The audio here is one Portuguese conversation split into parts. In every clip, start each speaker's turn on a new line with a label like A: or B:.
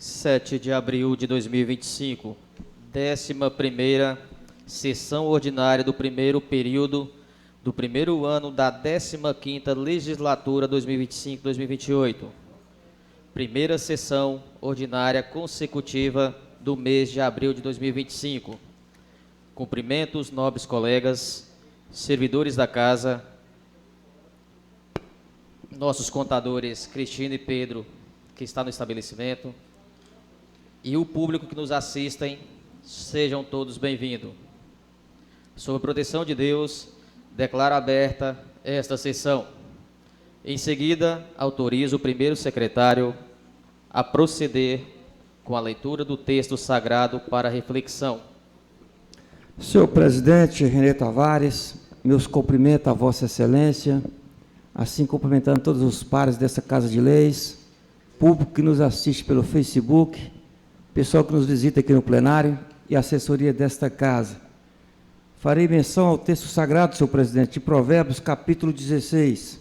A: 7 de abril de 2025, 11ª sessão ordinária do primeiro período do primeiro ano da 15ª legislatura 2025-2028. Primeira sessão ordinária consecutiva do mês de abril de 2025. Cumprimentos, nobres colegas, servidores da casa, nossos contadores Cristina e Pedro, que está no estabelecimento, e o público que nos assistem, sejam todos bem-vindos. Sob a proteção de Deus, declaro aberta esta sessão. Em seguida, autorizo o primeiro secretário a proceder com a leitura do texto sagrado para reflexão.
B: Senhor presidente Renê Tavares, meus cumprimentos a Vossa Excelência, assim cumprimentando todos os pares dessa Casa de Leis, público que nos assiste pelo Facebook, pessoal que nos visita aqui no plenário e assessoria desta casa. Farei menção ao texto sagrado, senhor presidente, de Provérbios, capítulo 16.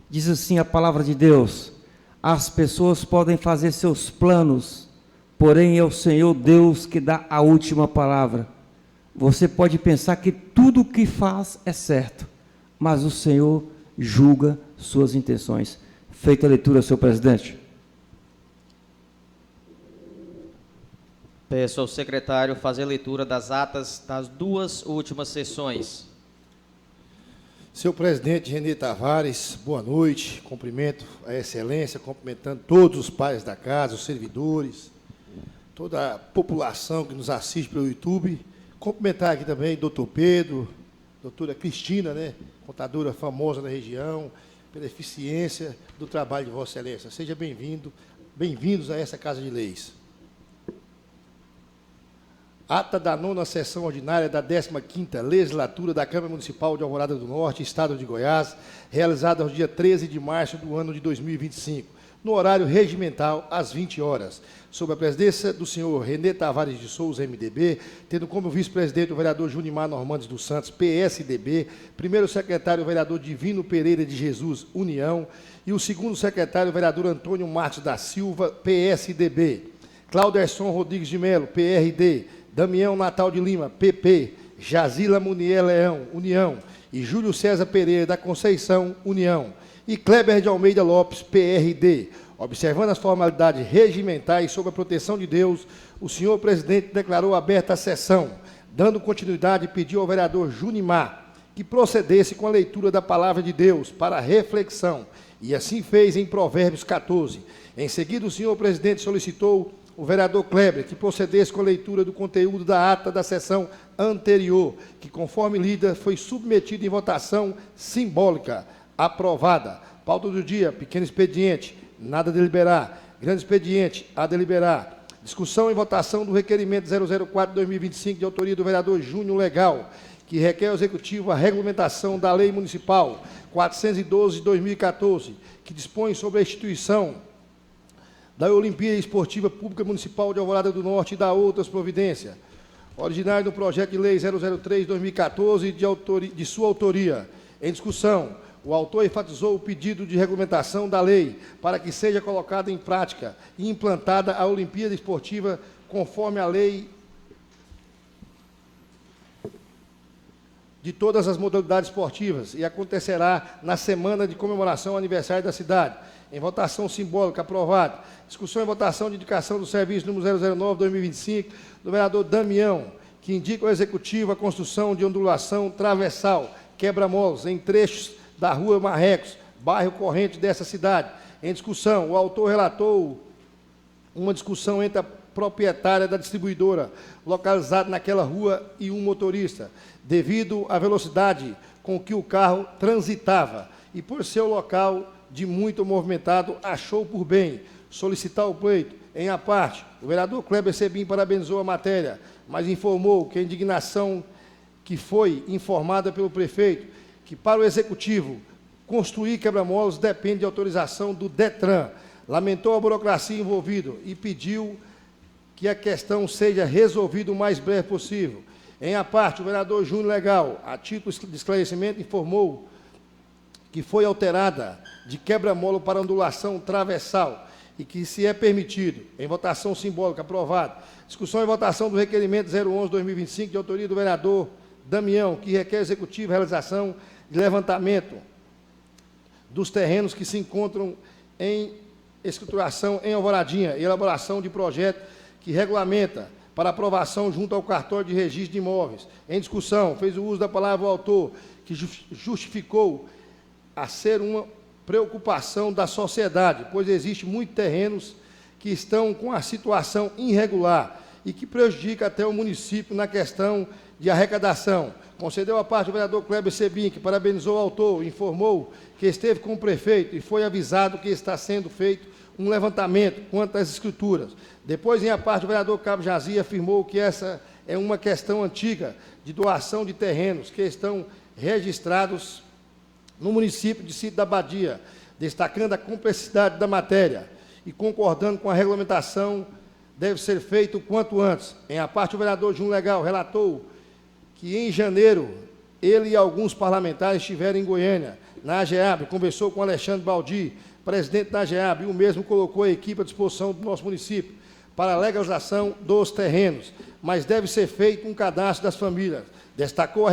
B: Diz assim a palavra de Deus: as pessoas podem fazer seus planos, porém é o Senhor Deus que dá a última palavra. Você pode pensar que tudo o que faz é certo, mas o Senhor julga suas intenções. Feita a leitura, senhor presidente.
A: Peço ao secretário fazer a leitura das atas das duas últimas sessões.
C: Senhor presidente Renê Tavares, boa noite. Cumprimento a excelência, cumprimentando todos os pares da casa, os servidores, toda a população que nos assiste pelo YouTube. Cumprimentar aqui também doutor Pedro, doutora Cristina, contadora famosa da região, pela eficiência do trabalho de Vossa Excelência. Seja bem-vindos a essa Casa de Leis. Ata da 9ª sessão ordinária da 15ª legislatura da Câmara Municipal de Alvorada do Norte, Estado de Goiás, realizada no dia 13 de março do ano de 2025, no horário regimental, às 20 horas, sob a presidência do senhor Renê Tavares de Souza, MDB, tendo como vice-presidente o vereador Junimar Normandes dos Santos, PSDB, primeiro secretário o vereador Divino Pereira de Jesus, União, e o segundo secretário o vereador Antônio Martins da Silva, PSDB, Clauderson Rodrigues de Melo, PRD, Damião Natal de Lima, PP, Jazila Munier Leão, União, e Júlio César Pereira da Conceição, União, e Kleber de Almeida Lopes, PRD. Observando as formalidades regimentais sob a proteção de Deus, o senhor presidente declarou aberta a sessão. Dando continuidade, pediu ao vereador Junimar que procedesse com a leitura da palavra de Deus para reflexão, e assim fez em Provérbios 14. Em seguida, o senhor presidente solicitou o vereador Kleber que procedesse com a leitura do conteúdo da ata da sessão anterior, que, conforme lida, foi submetido em votação simbólica. Aprovada. Pauta do dia: pequeno expediente, nada a deliberar. Grande expediente, a deliberar. Discussão e votação do requerimento 004/2025, de autoria do vereador Júnior Legal, que requer ao Executivo a regulamentação da Lei Municipal 412 de 2014, que dispõe sobre a instituição da Olimpíada Esportiva Pública Municipal de Alvorada do Norte e da outras providências. Originário do projeto de lei 003/2014, de sua autoria. Em discussão, o autor enfatizou o pedido de regulamentação da lei para que seja colocada em prática e implantada a Olimpíada Esportiva conforme a lei de todas as modalidades esportivas e acontecerá na semana de comemoração ao aniversário da cidade. Em votação simbólica, aprovado. Discussão e votação de indicação do serviço número 009/2025 do vereador Damião, que indica ao Executivo a construção de ondulação travessal, quebra-molas, em trechos da Rua Marrecos, bairro corrente dessa cidade. Em discussão, o autor relatou uma discussão entre a proprietária da distribuidora, localizada naquela rua, e um motorista, devido à velocidade com que o carro transitava, e por ser o local de muito movimentado, achou por bem solicitar o pleito. Em a parte, o vereador Kleber Sebim parabenizou a matéria, mas informou que a indignação que foi informada pelo prefeito, que para o Executivo construir quebra-molas depende de autorização do DETRAN. Lamentou a burocracia envolvida e pediu que a questão seja resolvida o mais breve possível. Em a parte, o vereador Júnior Legal, a título de esclarecimento, informou que foi alterada de quebra-mola para ondulação travessal e que se é permitido. Em votação simbólica, aprovado. Discussão e votação do requerimento 011-2025, de autoria do vereador Damião, que requer ao Executivo a realização de levantamento dos terrenos que se encontram em escrituração em Alvoradinha e elaboração de projeto que regulamenta para aprovação junto ao cartório de registro de imóveis. Em discussão, fez o uso da palavra o autor, que justificou a ser uma preocupação da sociedade, pois existe muitos terrenos que estão com a situação irregular e que prejudica até o município na questão de arrecadação. Concedeu a parte o vereador Kleber Sebin, que parabenizou o autor, informou que esteve com o prefeito e foi avisado que está sendo feito um levantamento quanto às escrituras. Depois, em a parte, o vereador Cabo Jazi afirmou que essa é uma questão antiga de doação de terrenos que estão registrados no município de Sítio da Badia, destacando a complexidade da matéria e concordando com a regulamentação, deve ser feito o quanto antes. Em a parte, o vereador Júnior Legal relatou que em janeiro ele e alguns parlamentares estiveram em Goiânia, na AGEAB, conversou com Alexandre Baldi, presidente da AGEAB, e o mesmo colocou a equipe à disposição do nosso município para a legalização dos terrenos, mas deve ser feito um cadastro das famílias. Destacou a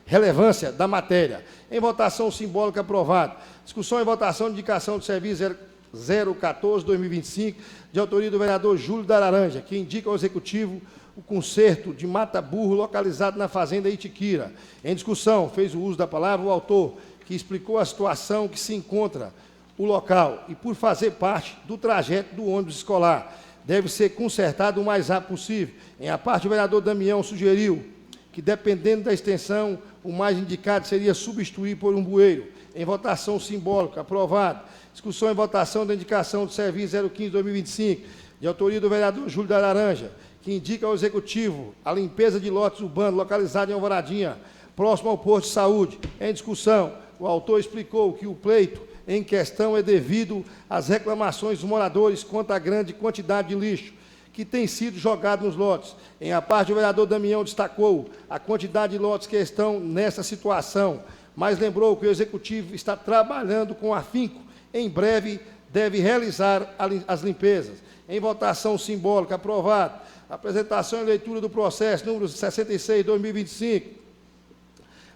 C: relevância da matéria. Em votação simbólica, aprovado. Discussão e votação de indicação de serviço 014-2025, de autoria do vereador Júlio da Laranja, que indica ao Executivo o concerto de mata-burro localizado na fazenda Itiquira. Em discussão, fez o uso da palavra o autor, que explicou a situação que se encontra o local e por fazer parte do trajeto do ônibus escolar. Deve ser consertado o mais rápido possível. Em a parte, o vereador Damião sugeriu que, dependendo da extensão, o mais indicado seria substituir por um bueiro. Em votação simbólica, aprovado. Discussão e votação da indicação do serviço 015-2025, de autoria do vereador Júlio da Laranja, que indica ao Executivo a limpeza de lotes urbanos localizados em Alvoradinha, próximo ao posto de saúde. Em discussão, o autor explicou que o pleito em questão é devido às reclamações dos moradores quanto à grande quantidade de lixo que tem sido jogado nos lotes. Em a parte, o vereador Damião destacou a quantidade de lotes que estão nessa situação, mas lembrou que o Executivo está trabalhando com afinco. Em breve, deve realizar as limpezas. Em votação simbólica, aprovado. Apresentação e leitura do processo número 66/2025.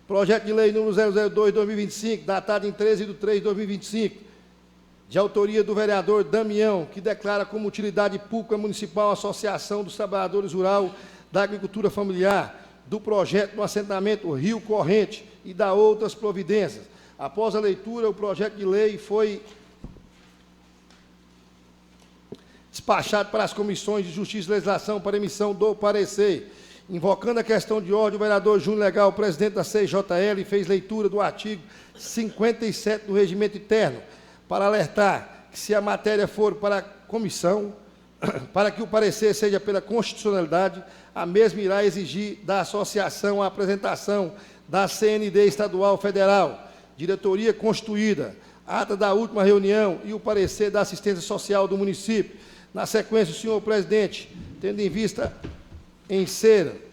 C: Projeto de lei número 002/2025, datado em 13/3/2025, de autoria do vereador Damião, que declara como utilidade pública municipal a Associação dos Trabalhadores Rurais da Agricultura Familiar, do projeto do assentamento Rio Corrente e da outras providências. Após a leitura, o projeto de lei foi despachado para as comissões de Justiça e Legislação para emissão do parecer. Invocando a questão de ordem, o vereador Júnior Legal, presidente da CJL, fez leitura do artigo 57 do Regimento Interno, para alertar que, se a matéria for para a comissão, para que o parecer seja pela constitucionalidade, a mesma irá exigir da associação a apresentação da CND estadual federal, diretoria constituída, ata da última reunião e o parecer da assistência social do município. Na sequência, o senhor presidente, tendo em vista em ser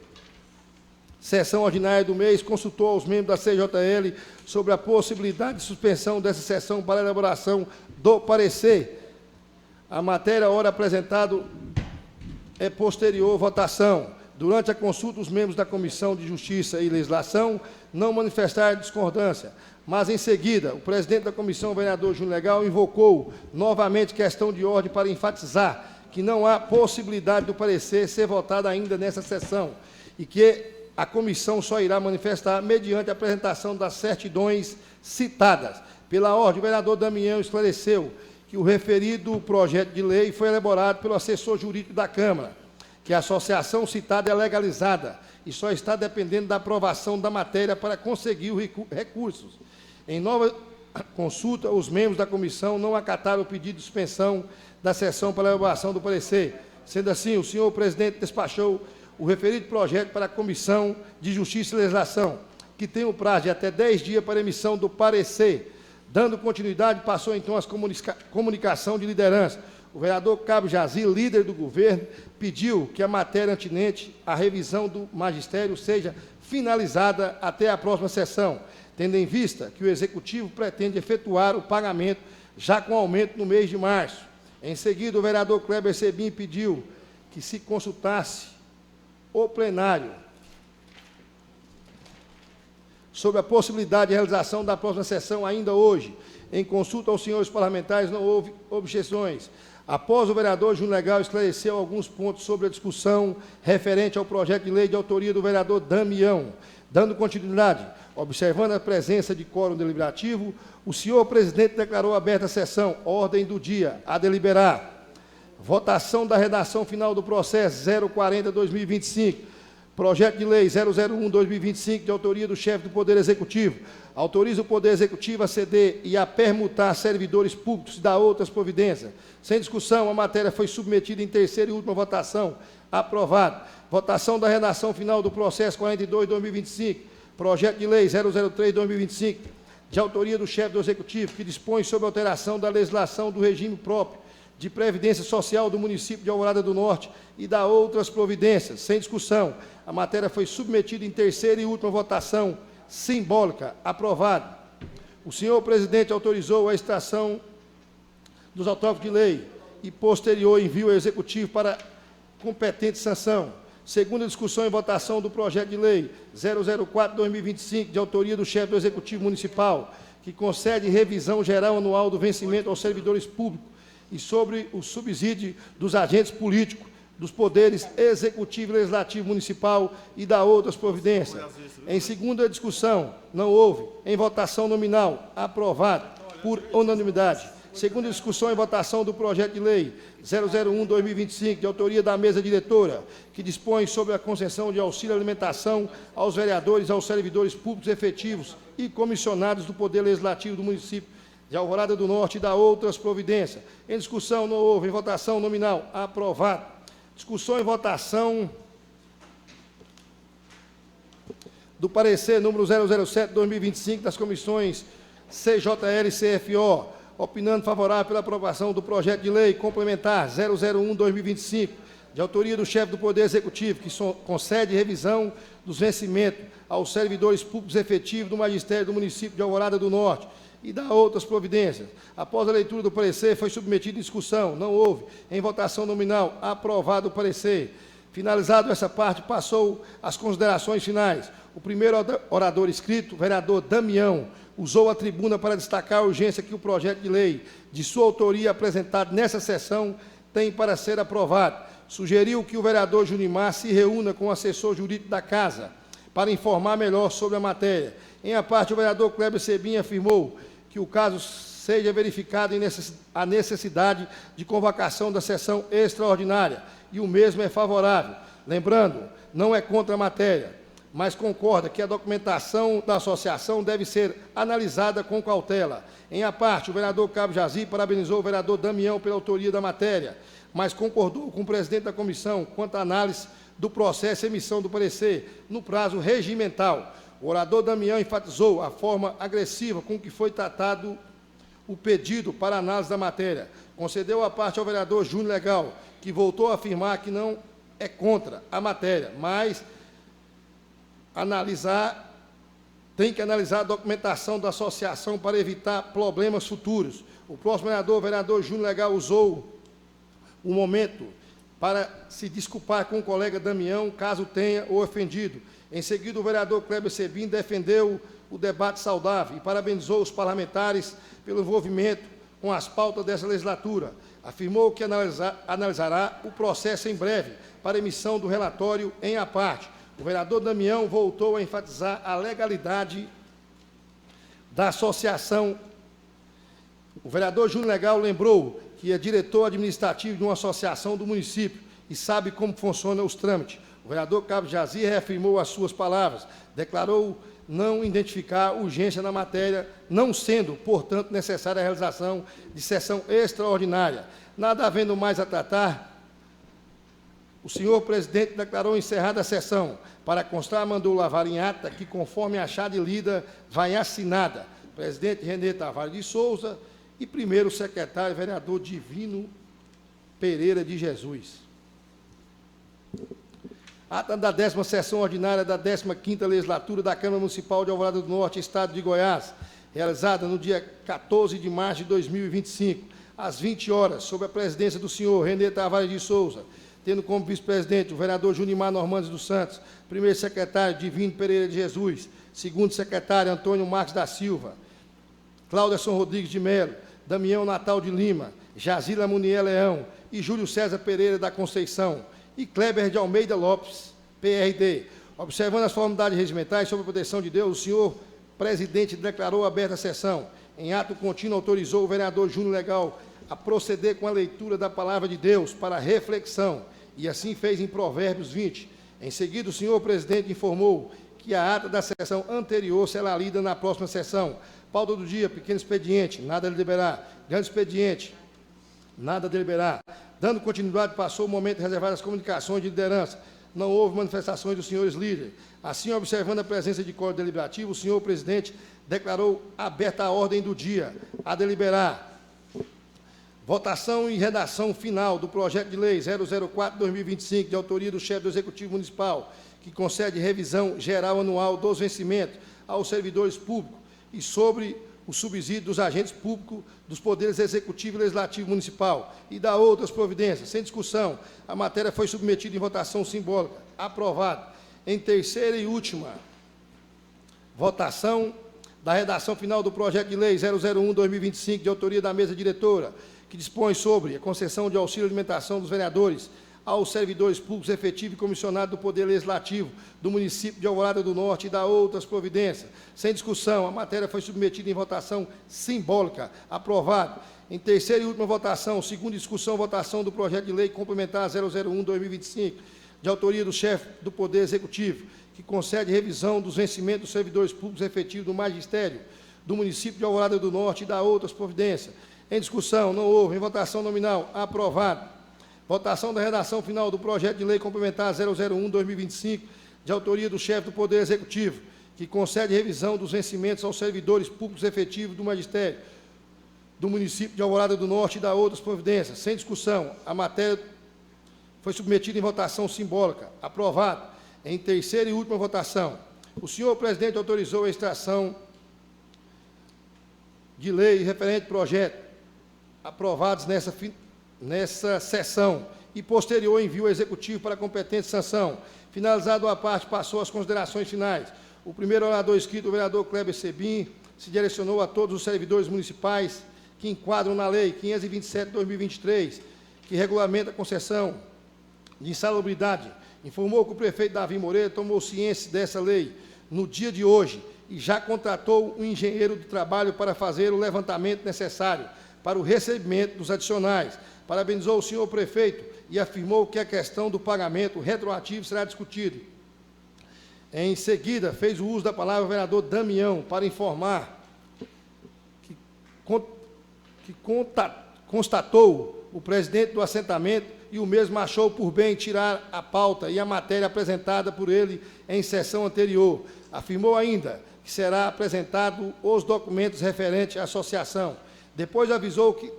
C: sessão ordinária do mês, consultou aos membros da CJL sobre a possibilidade de suspensão dessa sessão para a elaboração do parecer. A matéria, ora apresentada, é posterior votação. Durante a consulta, os membros da Comissão de Justiça e Legislação não manifestaram discordância, mas, em seguida, o presidente da comissão, o vereador Júnior Legal, invocou novamente questão de ordem para enfatizar que não há possibilidade do parecer ser votado ainda nessa sessão e que a comissão só irá manifestar mediante a apresentação das certidões citadas. Pela ordem, o vereador Damião esclareceu que o referido projeto de lei foi elaborado pelo assessor jurídico da Câmara, que a associação citada é legalizada e só está dependendo da aprovação da matéria para conseguir os recursos. Em nova consulta, os membros da comissão não acataram o pedido de suspensão da sessão para a elaboração do parecer. Sendo assim, o senhor presidente despachou o referido projeto para a Comissão de Justiça e Legislação, que tem o prazo de até 10 dias para emissão do parecer. Dando continuidade, passou então a comunicação de liderança. O vereador Cabo Jazi, líder do governo, pediu que a matéria atinente à revisão do magistério seja finalizada até a próxima sessão. tendo em vista que o Executivo pretende efetuar o pagamento já com aumento no mês de março. Em seguida, o vereador Kleber Sebim pediu que se consultasse o plenário sobre a possibilidade de realização da próxima sessão ainda hoje. Em consulta aos senhores parlamentares, não houve objeções. Após o vereador Júnior Legal esclareceu alguns pontos sobre a discussão referente ao projeto de lei de autoria do vereador Damião. Dando continuidade, observando a presença de quórum deliberativo, o senhor presidente declarou aberta a sessão. Ordem do dia, a deliberar. Votação da redação final do processo 040-2025. Projeto de lei 001-2025, de autoria do chefe do Poder Executivo. Autoriza o Poder Executivo a ceder e a permutar servidores públicos e dar outras providências. Sem discussão, a matéria foi submetida em terceira e última votação. Aprovado. Votação da redação final do processo 42-2025. Projeto de lei 003-2025, de autoria do chefe do Executivo, que dispõe sobre a alteração da legislação do regime próprio de previdência social do município de Alvorada do Norte e da outras providências. Sem discussão, a matéria foi submetida em terceira e última votação simbólica. Aprovado. O senhor presidente autorizou a extração dos autógrafos de lei e posterior envio ao Executivo para competente sanção. Segunda discussão e votação do projeto de lei 004-2025, de autoria do chefe do Executivo Municipal, que concede revisão geral anual do vencimento aos servidores públicos e sobre o subsídio dos agentes políticos, dos poderes executivo e legislativo municipal e da outras providências. Em segunda discussão, não houve. Em votação nominal, aprovado por unanimidade. Segunda discussão e votação do projeto de lei 001-2025, de autoria da mesa diretora, que dispõe sobre a concessão de auxílio alimentação aos vereadores e aos servidores públicos efetivos e comissionados do Poder Legislativo do município de Alvorada do Norte e da outras providências. Em discussão, não houve. Em votação nominal, aprovado. Discussão e votação do parecer número 007-2025 das comissões CJL e CFO, opinando favorável pela aprovação do projeto de lei complementar 001-2025, de autoria do chefe do Poder Executivo, que concede revisão dos vencimentos aos servidores públicos efetivos do magistério do município de Alvorada do Norte e da outras providências. Após a leitura do parecer, foi submetido em discussão. Não houve. Em votação nominal, aprovado o parecer. Finalizado essa parte, passou às considerações finais. O primeiro orador inscrito, vereador Damião, usou a tribuna para destacar a urgência que o projeto de lei, de sua autoria apresentado nessa sessão, tem para ser aprovado. Sugeriu que o vereador Junimar se reúna com o assessor jurídico da Casa para informar melhor sobre a matéria. Em a parte, o vereador Kleber Sebim afirmou que o caso seja verificado a necessidade de convocação da sessão extraordinária, e o mesmo é favorável. Lembrando, não é contra a matéria, mas concorda que a documentação da associação deve ser analisada com cautela. Em a parte, o vereador Cabo Jazi parabenizou o vereador Damião pela autoria da matéria, mas concordou com o presidente da comissão quanto à análise do processo e emissão do parecer no prazo regimental. O orador Damião enfatizou a forma agressiva com que foi tratado o pedido para análise da matéria. Concedeu a parte ao vereador Júnior Legal, que voltou a afirmar que não é contra a matéria, mas tem que analisar a documentação da associação para evitar problemas futuros. O próximo vereador, o vereador Júnior Legal, usou o momento para se desculpar com o colega Damião, caso tenha o ofendido. Em seguida, o vereador Kleber Sebim defendeu o debate saudável e parabenizou os parlamentares pelo envolvimento com as pautas dessa legislatura. Afirmou que analisará o processo em breve para emissão do relatório em a parte. O vereador Damião voltou a enfatizar a legalidade da associação. O vereador Júnior Legal lembrou que é diretor administrativo de uma associação do município e sabe como funcionam os trâmites. O vereador Cabo Jazi reafirmou as suas palavras, declarou não identificar urgência na matéria, não sendo, portanto, necessária a realização de sessão extraordinária. Nada havendo mais a tratar, o senhor presidente declarou encerrada a sessão. Para constar, mandou lavar em ata que, conforme achada e lida, vai assinada. Presidente Renê Tavares de Souza e primeiro secretário, vereador Divino Pereira de Jesus. Ata da 10ª sessão ordinária da 15ª Legislatura da Câmara Municipal de Alvorada do Norte, Estado de Goiás, realizada no dia 14 de março de 2025, às 20 horas, sob a presidência do senhor Renê Tavares de Souza, tendo como vice-presidente o vereador Junimar Normandes dos Santos, primeiro secretário Divino Pereira de Jesus, segundo secretário Antônio Marques da Silva, Cláuderson Rodrigues de Melo, Damião Natal de Lima, Jazila Munier Leão e Júlio César Pereira da Conceição, e Kleber de Almeida Lopes, PRD. Observando as formalidades regimentais sob a proteção de Deus, o senhor presidente declarou aberta a sessão. Em ato contínuo, autorizou o vereador Júnior Legal a proceder com a leitura da palavra de Deus para reflexão, e assim fez em Provérbios 20. Em seguida, o senhor presidente informou que a ata da sessão anterior será lida na próxima sessão. Pauta do dia, pequeno expediente, nada a deliberar. Grande expediente, nada a deliberar. Dando continuidade, passou o momento reservado às comunicações de liderança. Não houve manifestações dos senhores líderes. Assim, observando a presença de quórum deliberativo, o senhor presidente declarou aberta a ordem do dia. A deliberar. Votação e redação final do projeto de lei 004/2025, de autoria do chefe do Executivo Municipal, que concede revisão geral anual dos vencimentos aos servidores públicos e sobre o subsídio dos agentes públicos dos poderes executivo e legislativo municipal e da outras providências. Sem discussão, a matéria foi submetida em votação simbólica. Aprovado. Em terceira e última votação da redação final do projeto de lei 001/2025, de autoria da mesa diretora, que dispõe sobre a concessão de auxílio alimentação dos vereadores aos servidores públicos efetivos e comissionados do Poder Legislativo do município de Alvorada do Norte e da outras providências. Sem discussão, a matéria foi submetida em votação simbólica. Aprovado. Em terceira e última votação, segunda discussão, votação do projeto de lei complementar 001/2025, de autoria do chefe do Poder Executivo, que concede revisão dos vencimentos dos servidores públicos efetivos do magistério do município de Alvorada do Norte e da outras providências. Em discussão, não houve. Em votação nominal, aprovado. Votação da redação final do projeto de lei complementar 001/2025, de autoria do chefe do Poder Executivo, que concede revisão dos vencimentos aos servidores públicos efetivos do magistério do município de Alvorada do Norte e da outras providências. Sem discussão, a matéria foi submetida em votação simbólica. Aprovado. Em terceira e última votação, o senhor presidente autorizou a extração de lei referente ao projeto aprovados nessa sessão e posterior envio ao Executivo para competente sanção. Finalizado a parte, passou às considerações finais. O primeiro orador inscrito, o vereador Kleber Sebim, se direcionou a todos os servidores municipais que enquadram na Lei 527/2023, que regulamenta a concessão de insalubridade. Informou que o prefeito Davi Moreira tomou ciência dessa lei no dia de hoje e já contratou um engenheiro de trabalho para fazer o levantamento necessário para o recebimento dos adicionais. Parabenizou o senhor prefeito e afirmou que a questão do pagamento retroativo será discutida. Em seguida, fez o uso da palavra o vereador Damião para informar que constatou o presidente do assentamento e o mesmo achou por bem tirar a pauta e a matéria apresentada por ele em sessão anterior. Afirmou ainda que será apresentado os documentos referentes à associação. Depois avisou que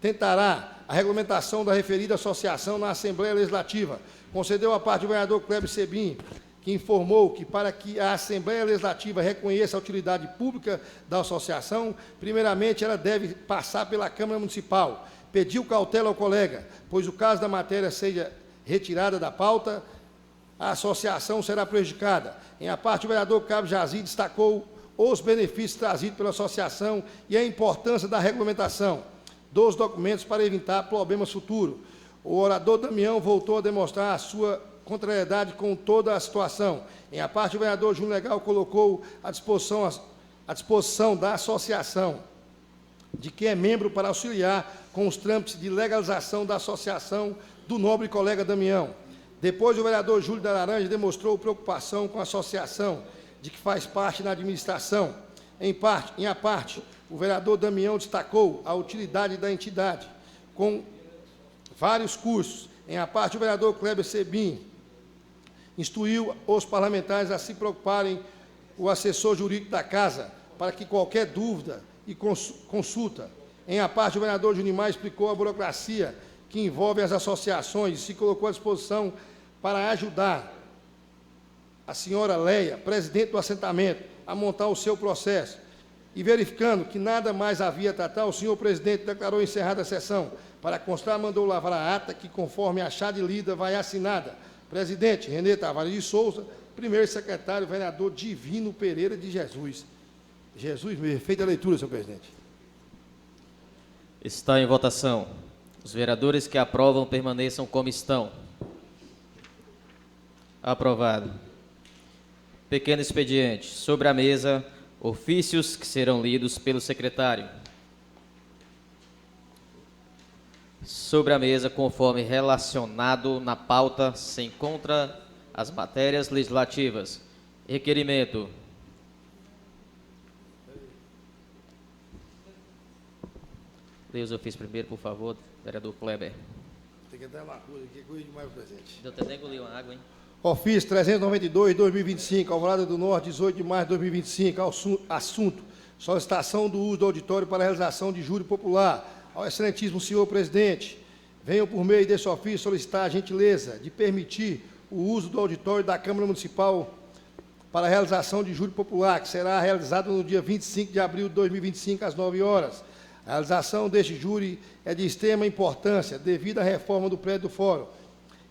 C: tentará a regulamentação da referida associação na Assembleia Legislativa. Concedeu a parte do vereador Kleber Sebim, que informou que, para que a Assembleia Legislativa reconheça a utilidade pública da associação, primeiramente ela deve passar pela Câmara Municipal. Pediu cautela ao colega, pois o caso da matéria seja retirada da pauta, a associação será prejudicada. Em a parte, o vereador Cabo Jazi destacou os benefícios trazidos pela associação e a importância da regulamentação dos documentos para evitar problemas futuros. O orador Damião voltou a demonstrar a sua contrariedade com toda a situação. Em a parte, o vereador Júnior Legal colocou à disposição da associação de quem é membro para auxiliar com os trâmites de legalização da associação do nobre colega Damião. Depois, o vereador Júlio da Laranja demonstrou preocupação com a associação de que faz parte na administração. Em a parte, o vereador Damião destacou a utilidade da entidade, com vários cursos. Em a parte, o vereador Kleber Sebim instruiu os parlamentares a se preocuparem com o assessor jurídico da Casa, para que qualquer dúvida e consulta. Em a parte, o vereador Junimar explicou a burocracia que envolve as associações e se colocou à disposição para ajudar a senhora Leia, presidente do assentamento, a montar o seu processo. E verificando que nada mais havia a tratar, o senhor presidente declarou encerrada a sessão. Para constar, mandou lavrar a ata que, conforme achada e lida, vai assinada. Presidente Renê Tavares de Souza, primeiro secretário, vereador Divino Pereira de Jesus. Jesus mesmo. Feita a leitura, senhor presidente.
A: Está em votação. Os vereadores que aprovam permaneçam como estão. Aprovado. Pequeno expediente. Sobre a mesa, ofícios que serão lidos pelo secretário. Sobre a mesa, conforme relacionado na pauta, se encontra as matérias legislativas. Requerimento. Leia os ofícios primeiro, por favor, vereador Kleber.
C: Tem que dar uma coisa aqui, coisa demais, presidente.
A: Eu até engoli uma água, hein?
C: Ofício 392/2025, Alvorada do Norte, 18 de março de 2025. Assunto: solicitação do uso do auditório para a realização de júri popular. Ao excelentíssimo senhor presidente, venho por meio desse ofício solicitar a gentileza de permitir o uso do auditório da Câmara Municipal para a realização de júri popular, que será realizado no dia 25 de abril de 2025, às 9 horas. A realização deste júri é de extrema importância devido à reforma do prédio do Fórum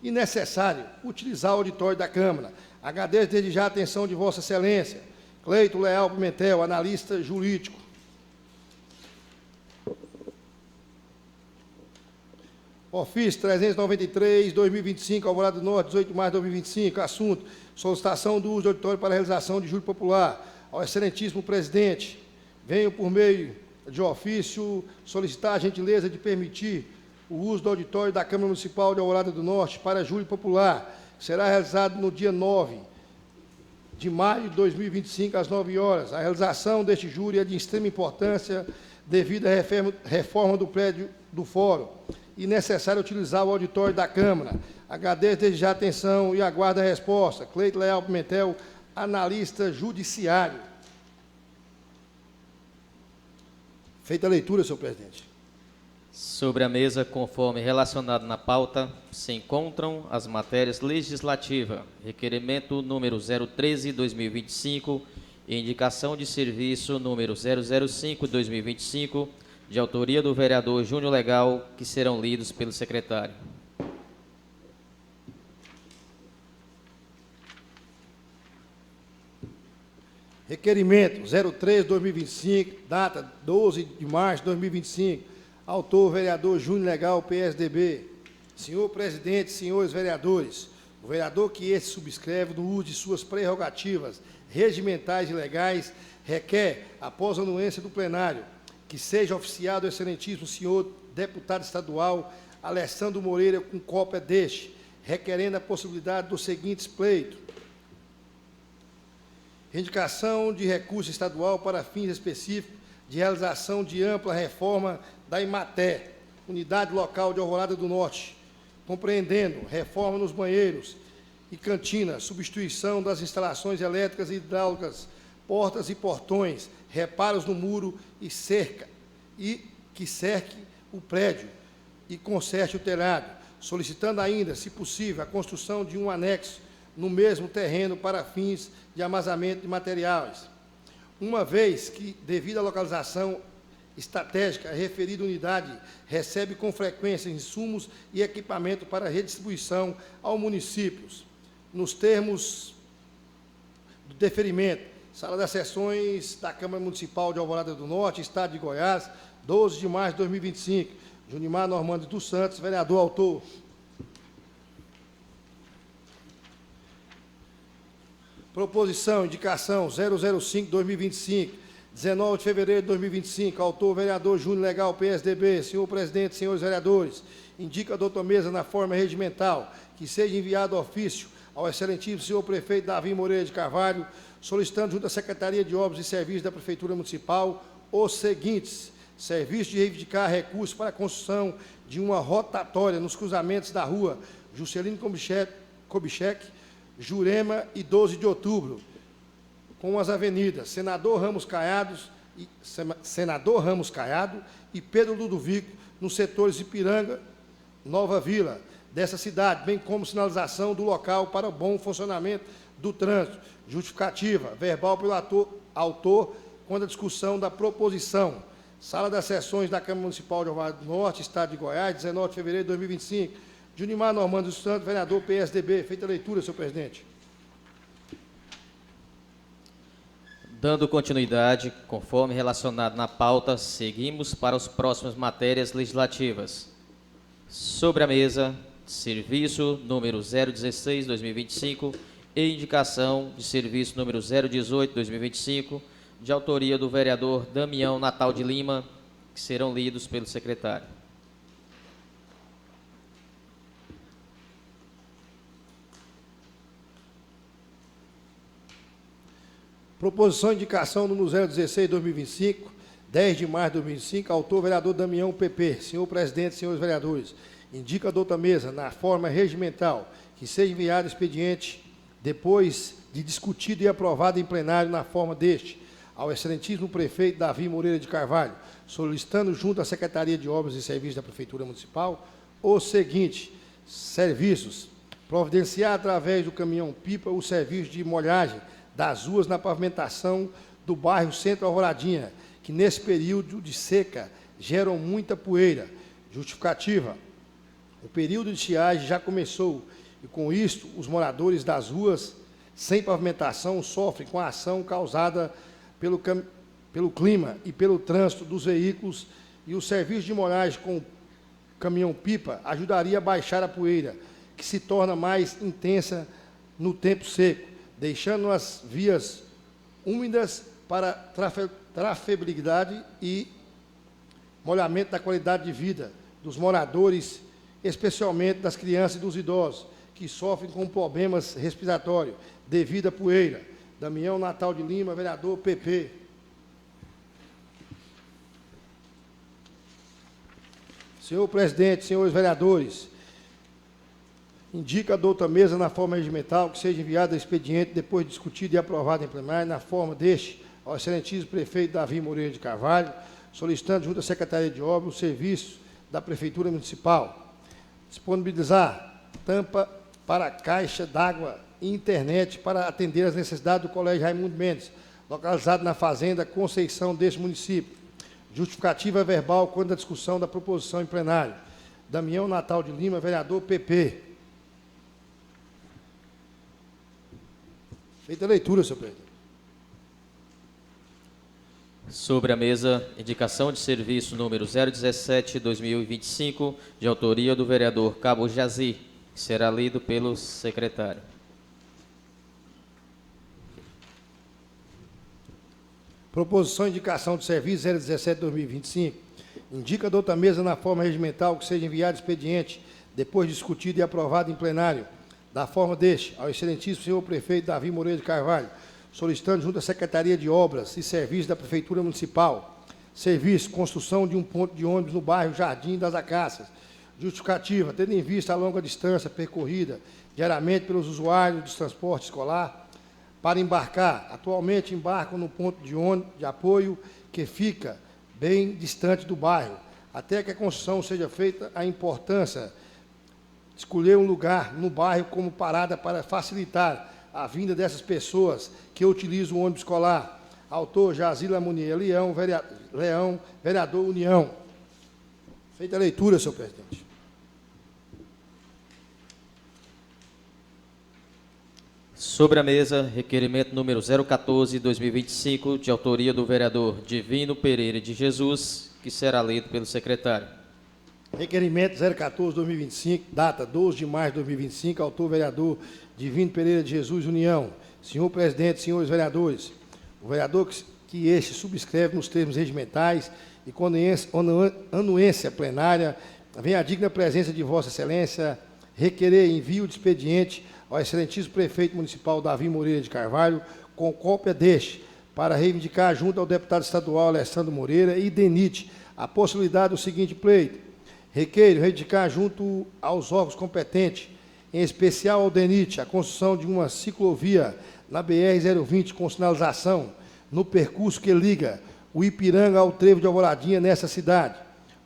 C: e necessário utilizar o auditório da Câmara. Agradeço desde já a atenção de Vossa Excelência. Cleito Leal Pimentel, analista jurídico. Ofício 393/2025, Alvorada do Norte, 18 de março de 2025. Assunto: solicitação do uso do auditório para a realização de júri popular. Ao excelentíssimo presidente, venho por meio de ofício solicitar a gentileza de permitir o uso do auditório da Câmara Municipal de Alvorada do Norte para júri popular. Será realizado no dia 9 de maio de 2025, às 9 horas. A realização deste júri é de extrema importância devido à reforma do prédio do Fórum e necessário utilizar o auditório da Câmara. Agradeço desde já a atenção e aguardo a resposta. Cleito Leal Pimentel, analista judiciário. Feita a leitura, senhor presidente.
A: Sobre a mesa, conforme relacionado na pauta, se encontram as matérias legislativas. Requerimento número 013/2025 e indicação de serviço número 005/2025, de autoria do vereador Júnior Legal, que serão lidos pelo secretário.
C: Requerimento 03/2025, data 12 de março de 2025. Autor, vereador Júnior Legal, PSDB. Senhor presidente, senhores vereadores, o vereador que esse subscreve no uso de suas prerrogativas regimentais e legais requer, após a anuência do plenário, que seja oficiado o excelentíssimo senhor deputado estadual Alessandro Moreira com cópia deste, requerendo a possibilidade dos seguintes pleitos: indicação de recurso estadual para fins específicos de realização de ampla reforma da Imaté, Unidade Local de Alvorada do Norte, compreendendo reforma nos banheiros e cantina, substituição das instalações elétricas e hidráulicas, portas e portões, reparos no muro e cerca, e que cerque o prédio e conserte o telhado, solicitando ainda, se possível, a construção de um anexo no mesmo terreno para fins de armazenamento de materiais. Uma vez que, devido à localização estratégica, a referida unidade recebe com frequência insumos e equipamento para redistribuição aos municípios, nos termos do deferimento. Sala das Sessões da Câmara Municipal de Alvorada do Norte, Estado de Goiás, 12 de março de 2025. Junimar Normando dos Santos, vereador autor. Proposição, indicação 005/2025, 19 de fevereiro de 2025, autor vereador Júnior Legal, PSDB. Senhor presidente, senhores vereadores, indica a doutor Mesa na forma regimental que seja enviado ofício ao excelentíssimo senhor prefeito Davi Moreira de Carvalho, solicitando junto à Secretaria de Obras e Serviços da Prefeitura Municipal os seguintes: serviço de reivindicar recursos para a construção de uma rotatória nos cruzamentos da rua Juscelino Kubitschek, Jurema e 12 de outubro, com as avenidas Senador Ramos Caiado e Pedro Ludovico, nos setores Ipiranga, Nova Vila, dessa cidade, bem como sinalização do local para o bom funcionamento do trânsito. Justificativa, verbal pelo autor, quando a discussão da proposição. Sala das Sessões da Câmara Municipal de Alvorada do Norte, Estado de Goiás, 19 de fevereiro de 2025. Junimar Normando dos Santos, vereador PSDB. Feita a leitura, senhor presidente.
A: Dando continuidade, conforme relacionado na pauta, seguimos para as próximas matérias legislativas. Sobre a mesa, serviço número 016/2025 e indicação de serviço número 018/2025, de autoria do vereador Damião Natal de Lima, que serão lidos pelo secretário.
C: Proposição de indicação número 016/2025, 10 de março de 2025, autor vereador Damião, PP. Senhor presidente, senhores vereadores, indica a outra mesa, na forma regimental, que seja enviado expediente, depois de discutido e aprovado em plenário na forma deste, ao excelentíssimo prefeito Davi Moreira de Carvalho, solicitando junto à Secretaria de Obras e Serviços da Prefeitura Municipal os seguintes serviços: providenciar através do caminhão-pipa o serviço de molhagem das ruas na pavimentação do bairro Centro Alvoradinha, que nesse período de seca geram muita poeira. Justificativa: o período de estiagem já começou e, com isto, os moradores das ruas sem pavimentação sofrem com a ação causada pelo clima e pelo trânsito dos veículos, e o serviço de molhagem com caminhão-pipa ajudaria a baixar a poeira, que se torna mais intensa no tempo seco, deixando as vias úmidas para trafegabilidade e molhamento da qualidade de vida dos moradores, especialmente das crianças e dos idosos, que sofrem com problemas respiratórios devido à poeira. Damião Natal de Lima, vereador, PP. Senhor presidente, senhores vereadores, indica a outra mesa na forma regimental que seja enviado a expediente depois discutido e aprovado em plenário na forma deste ao excelentíssimo prefeito Davi Moreira de Carvalho, solicitando junto à Secretaria de Obras o serviço da Prefeitura Municipal. Disponibilizar tampa para caixa d'água e internet para atender às necessidades do Colégio Raimundo Mendes, localizado na Fazenda Conceição deste município. Justificativa verbal quando a discussão da proposição em plenário. Damião Natal de Lima, vereador, PP. Feita a leitura, senhor presidente.
A: Sobre a mesa, indicação de serviço número 017/2025, de autoria do vereador Cabo Jazi, que será lido pelo secretário.
C: Proposição de indicação de serviço 017/2025. Indica a outra mesa na forma regimental que seja enviado expediente, depois discutido e aprovado em plenário, da forma deste, ao excelentíssimo senhor prefeito Davi Moreira de Carvalho, solicitando junto à Secretaria de Obras e Serviços da Prefeitura Municipal, serviço, construção de um ponto de ônibus no bairro Jardim das Acácias. Justificativa, tendo em vista a longa distância percorrida diariamente pelos usuários de transporte escolar, para embarcar. Atualmente embarcam no ponto de ônibus de apoio que fica bem distante do bairro. Até que a construção seja feita, a importância de escolher um lugar no bairro como parada para facilitar a vinda dessas pessoas que utilizam o ônibus escolar. Autor Jazila Munier Leão, vereador União. Feita a leitura, senhor presidente.
A: Sobre a mesa, requerimento número 014/2025, de autoria do vereador Divino Pereira de Jesus, que será lido pelo secretário.
C: Requerimento 014/2025, data 12 de março de 2025, autor vereador Divino Pereira de Jesus, União. Senhor presidente, senhores vereadores, o vereador que este subscreve nos termos regimentais e com anuência plenária, vem a digna presença de Vossa Excelência requerer envio de expediente ao excelentíssimo prefeito municipal Davi Moreira de Carvalho, com cópia deste, para reivindicar junto ao deputado estadual Alessandro Moreira e DENIT a possibilidade do seguinte pleito. Requeiro reivindicar junto aos órgãos competentes, em especial ao DENIT, a construção de uma ciclovia na BR-020 com sinalização no percurso que liga o Ipiranga ao Trevo de Alvoradinha nessa cidade.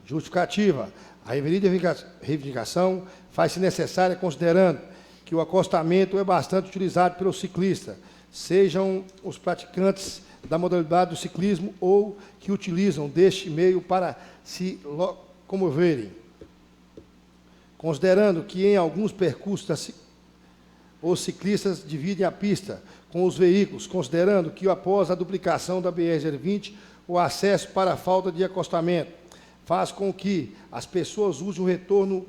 C: Justificativa. A referida reivindicação faz-se necessária considerando que o acostamento é bastante utilizado pelo ciclista, sejam os praticantes da modalidade do ciclismo ou que utilizam deste meio para se locomoverem. Considerando que em alguns percursos os ciclistas dividem a pista com os veículos, considerando que após a duplicação da BR-020, o acesso para a falta de acostamento faz com que as pessoas usem o retorno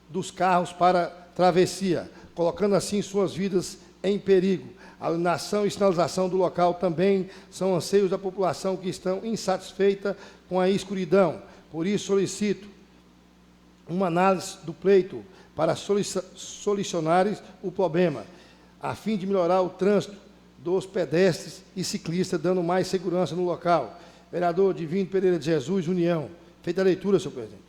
C: dos carros para travessia, colocando assim suas vidas em perigo. A iluminação e sinalização do local também são anseios da população que estão insatisfeita com a escuridão. Por isso, solicito uma análise do pleito para solucionar o problema, a fim de melhorar o trânsito dos pedestres e ciclistas, dando mais segurança no local. Vereador Divino Pereira de Jesus, União. Feita a leitura, senhor presidente.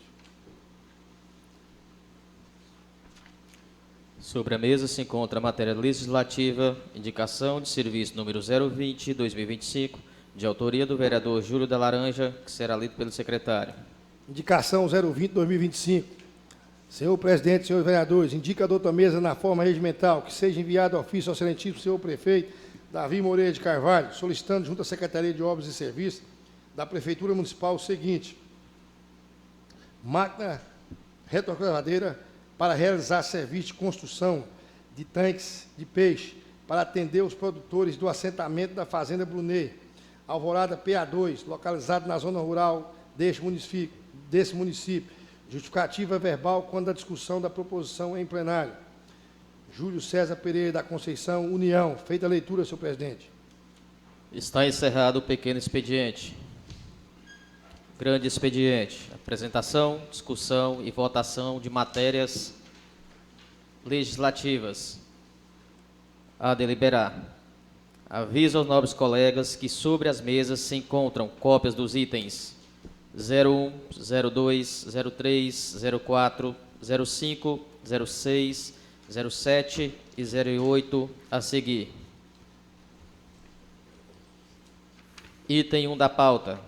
A: Sobre a mesa se encontra a matéria legislativa, indicação de serviço número 020-2025, de autoria do vereador Júlio da Laranja, que será lido pelo secretário.
C: Indicação 020-2025. Senhor presidente, senhores vereadores, indica a doutora mesa na forma regimental que seja enviado ofício ao excelentíssimo senhor prefeito Davi Moreira de Carvalho, solicitando junto à Secretaria de Obras e Serviços da Prefeitura Municipal o seguinte: máquina retroescavadeira para realizar serviço de construção de tanques de peixe para atender os produtores do assentamento da Fazenda Brunet, Alvorada PA2, localizado na zona rural desse município. Justificativa verbal quando a discussão da proposição em plenário. Júlio César Pereira da Conceição, União. Feita a leitura, senhor presidente.
A: Está encerrado o pequeno expediente. Grande expediente. Apresentação, discussão e votação de matérias legislativas. A deliberar. Aviso aos nobres colegas que sobre as mesas se encontram cópias dos itens 01, 02, 03, 04, 05, 06, 07 e 08 a seguir. Item 1 da pauta.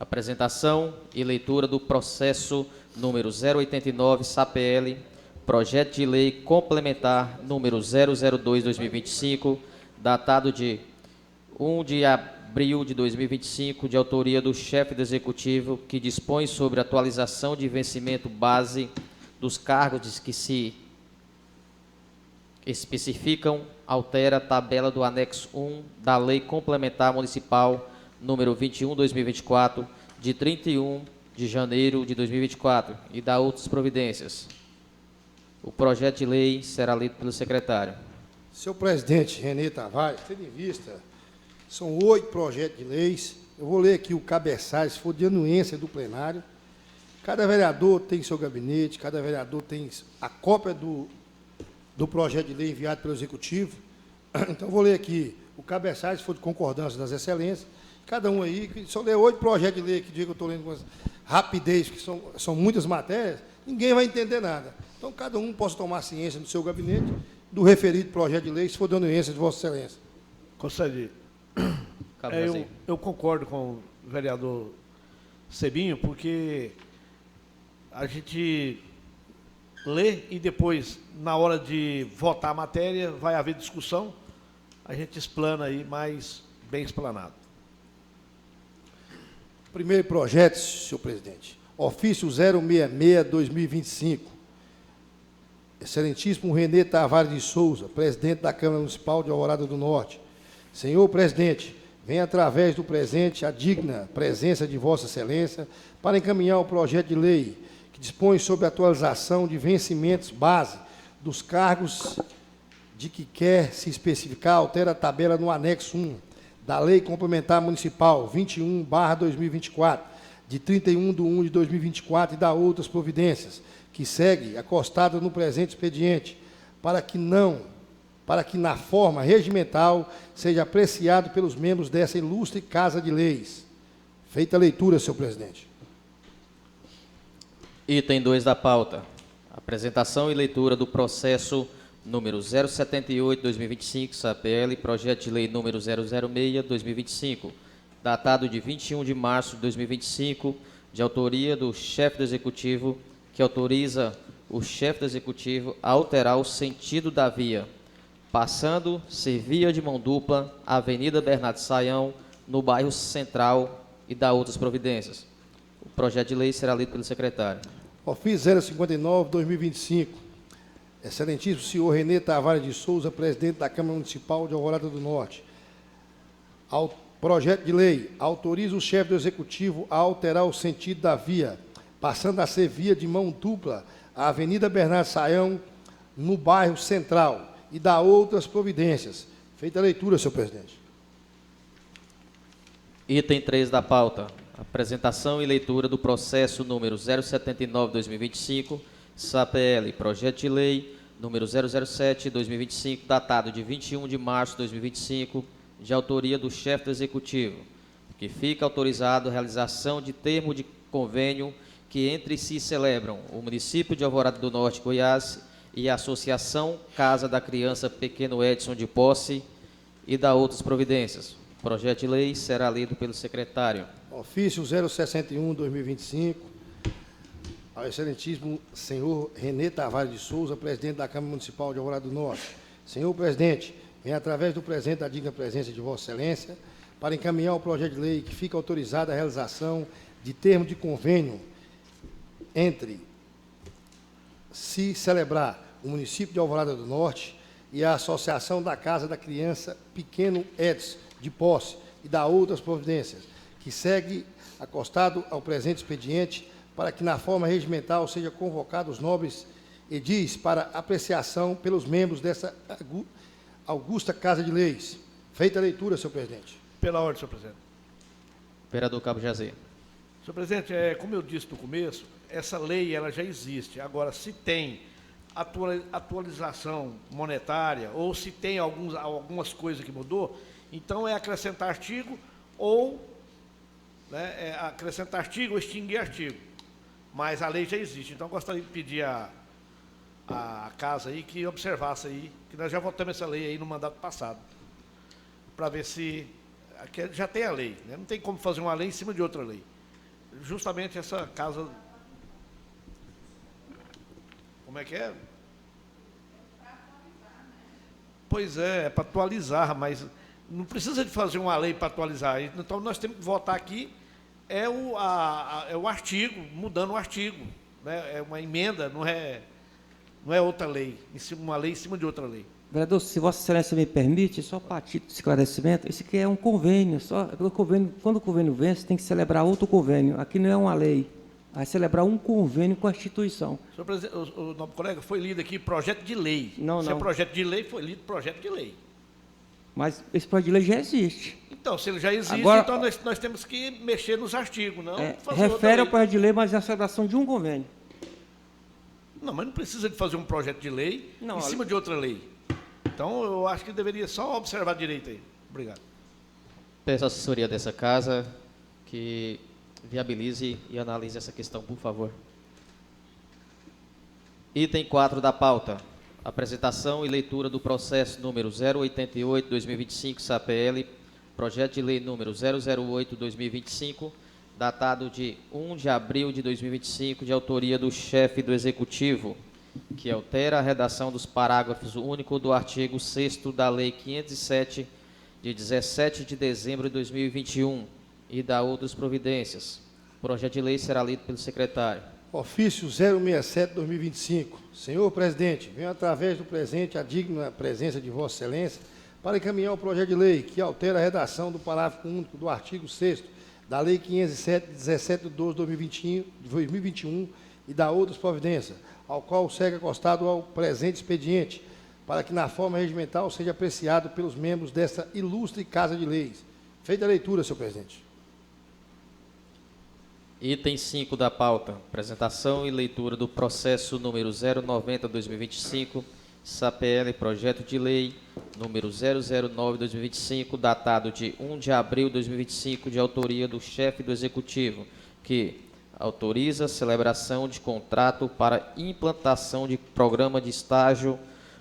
A: Apresentação e leitura do processo número 089 SAPL, projeto de lei complementar número 002/2025, datado de 1 de abril de 2025, de autoria do chefe do Executivo, que dispõe sobre atualização de vencimento base dos cargos que se especificam, altera a tabela do anexo 1 da Lei Complementar Municipal número 21/2024, de 31 de janeiro de 2024, e dá outras providências. O projeto de lei será lido pelo secretário.
C: Senhor presidente Renê Tavares, tendo em vista, são 8 projetos de leis. Eu vou ler aqui o cabeçalho, se for de anuência do plenário. Cada vereador tem seu gabinete, cada vereador tem a cópia do projeto de lei enviado pelo Executivo. Então, eu vou ler aqui o cabeçalho, se for de concordância das excelências. Cada um aí, se eu ler 8 projetos de lei, que diga que eu estou lendo com rapidez, que são muitas matérias, ninguém vai entender nada. Então, cada um possa tomar ciência do seu gabinete, do referido projeto de lei, se for de anuência de Vossa Excelência.
D: Conselheiro, eu concordo com o vereador Sebinho, porque a gente lê e depois, na hora de votar a matéria, vai haver discussão, a gente explana aí mais bem explanado.
C: Primeiro projeto, senhor presidente, ofício 066/2025. Excelentíssimo Renê Tavares de Souza, presidente da Câmara Municipal de Alvorada do Norte. Senhor presidente, venha através do presente a digna presença de Vossa Excelência para encaminhar o projeto de lei que dispõe sobre a atualização de vencimentos base dos cargos de que quer se especificar, altera a tabela no anexo 1 da Lei Complementar Municipal 21/2024, de 31/1 de 2024, e dá outras providências, que segue acostada no presente expediente, para que na forma regimental seja apreciado pelos membros dessa ilustre Casa de Leis. Feita a leitura, senhor presidente.
A: Item 2 da pauta. Apresentação e leitura do processo número 078/2025, SAPL, projeto de lei número 006/2025, datado de 21 de março de 2025, de autoria do chefe do Executivo, que autoriza o chefe do Executivo a alterar o sentido da via, passando a ser via de mão dupla, Avenida Bernardo Sayão, no bairro Central, e da outras providências. O projeto de lei será lido pelo secretário.
C: Ofício 059/2025. Excelentíssimo senhor Renê Tavares de Souza, presidente da Câmara Municipal de Alvorada do Norte. Projeto de lei autoriza o chefe do Executivo a alterar o sentido da via, passando a ser via de mão dupla, a Avenida Bernardo Sayão, no bairro Central, e da outras providências. Feita a leitura, senhor presidente.
A: Item 3 da pauta. Apresentação e leitura do processo número 079/2025, SAPL, projeto de lei número 007/2025, datado de 21 de março de 2025, de autoria do chefe do Executivo, que fica autorizado a realização de termo de convênio que entre si celebram o município de Alvorada do Norte, Goiás, e a Associação Casa da Criança Pequeno Edson de Posse, e da outras providências. O projeto de lei será lido pelo secretário.
C: Ofício 061/2025, ao excelentíssimo senhor Renê Tavares de Souza, presidente da Câmara Municipal de Alvorada do Norte. Senhor presidente, vem através do presente a digna presença de Vossa Excelência para encaminhar o projeto de lei que fica autorizada a realização de termo de convênio entre se celebrar o município de Alvorada do Norte e a Associação da Casa da Criança Pequeno Edson de Posse, e da outras providências, que segue acostado ao presente expediente, para que na forma regimental seja convocado os nobres edis para apreciação pelos membros dessa augusta Casa de Leis. Feita a leitura, senhor presidente.
D: Pela ordem, senhor presidente.
A: Vereador Cabo Jazir.
D: Senhor presidente, como eu disse no começo, essa lei ela já existe. Agora, se tem atualização monetária ou se tem algumas coisas que mudou, então é acrescentar artigo ou acrescentar artigo ou extinguir artigo. Mas a lei já existe. Então, eu gostaria de pedir à casa aí que observasse aí, que nós já votamos essa lei aí no mandato passado, para ver se já tem a lei, né? Não tem como fazer uma lei em cima de outra lei. Justamente essa casa... Como é que é? Pois é para atualizar, mas não precisa de fazer uma lei para atualizar. Então, nós temos que votar aqui o artigo, mudando o artigo, né? É uma emenda, não é outra lei, uma lei em cima de outra lei.
B: Vereador, se Vossa Excelência me permite, só para título de esclarecimento, esse aqui é um convênio, quando o convênio vence, tem que celebrar outro convênio. Aqui não é uma lei, vai celebrar um convênio com a instituição.
D: Senhor presidente, o nobre colega, foi lido aqui projeto de lei. Se é projeto de lei, foi lido projeto de lei.
B: Mas esse projeto de lei já existe.
D: Então, se ele já existe,
B: agora,
D: então nós temos que mexer nos artigos, não fazer
B: refere ao projeto de lei, mas é a celebração de um convênio.
D: Não, mas não precisa de fazer um projeto de lei em cima de outra lei. Então, eu acho que deveria só observar direito aí. Obrigado.
A: Peço à assessoria dessa casa que viabilize e analise essa questão, por favor. Item 4 da pauta. Apresentação e leitura do processo número 088/2025, SAPL, projeto de lei número 008/2025, datado de 1 de abril de 2025, de autoria do chefe do Executivo, que altera a redação dos parágrafos únicos do artigo 6º da Lei 507, de 17 de dezembro de 2021, e da outras providências. O projeto de lei será lido pelo secretário.
C: Ofício 067/2025. Senhor presidente, venho através do presente a digna presença de Vossa Excelência para encaminhar o projeto de lei que altera a redação do parágrafo único do artigo 6º da Lei 507, de 17 de 12 de 2021 e da outras providências, ao qual segue acostado ao presente expediente, para que na forma regimental seja apreciado pelos membros desta ilustre Casa de Leis. Feita a leitura, senhor presidente.
A: Item 5 da pauta. Apresentação e leitura do processo número 090/2025, SAPL, projeto de lei número 009/2025, datado de 1 de abril de 2025, de autoria do chefe do Executivo, que autoriza a celebração de contrato para implantação de programa de estágio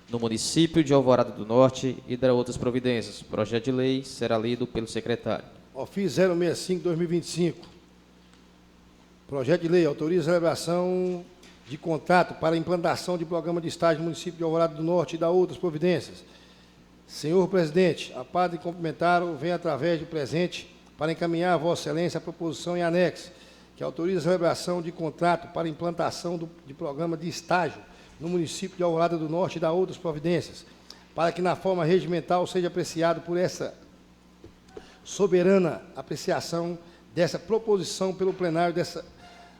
A: no município de Alvorada do Norte e de outras providências. O projeto de lei será lido pelo secretário.
C: Ofício 065/2025. Projeto de lei autoriza a celebração de contrato para a implantação de programa de estágio no município de Alvorada do Norte e da outras providências. Senhor presidente, a parte complementar vem através do presente para encaminhar a Vossa Excelência a proposição em anexo, que autoriza a celebração de contrato para a implantação de programa de estágio no município de Alvorada do Norte e da outras providências, para que na forma regimental seja apreciado por essa soberana apreciação dessa proposição pelo plenário dessa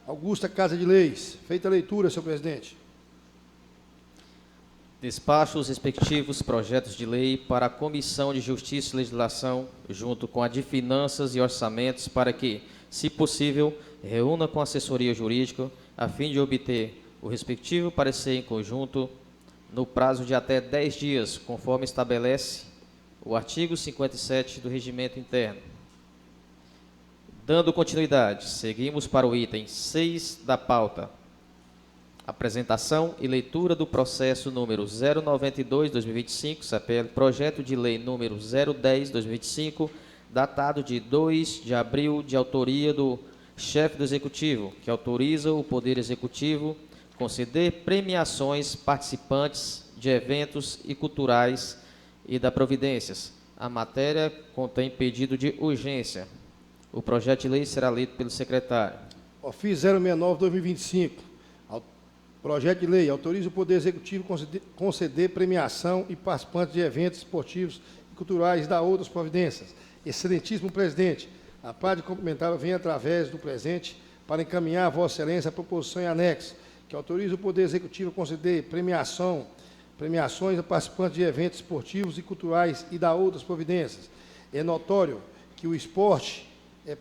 C: augusta Casa de Leis. Feita a leitura, senhor presidente.
A: Despacho os respectivos projetos de lei para a Comissão de Justiça e Legislação, junto com a de Finanças e Orçamentos, para que, se possível, reúna com a assessoria jurídica, a fim de obter o respectivo parecer em conjunto, no prazo de até 10 dias, conforme estabelece o artigo 57 do Regimento Interno. Dando continuidade, seguimos para o item 6 da pauta. Apresentação e leitura do processo número 092/2025, CPL, projeto de lei número 010/2025, datado de 2 de abril, de autoria do chefe do Executivo, que autoriza o Poder Executivo conceder premiações participantes de eventos e culturais e da providências. A matéria contém pedido de urgência. O projeto de lei será lido pelo secretário.
C: Ofício 069/2025. Projeto de lei autoriza o Poder Executivo conceder premiação e participantes de eventos esportivos e culturais e da outras providências. Excelentíssimo presidente, a parte complementar vem através do presente para encaminhar a Vossa Excelência a proposição em anexo, que autoriza o Poder Executivo a conceder premiações a participantes de eventos esportivos e culturais e da outras providências. É notório que o esporte,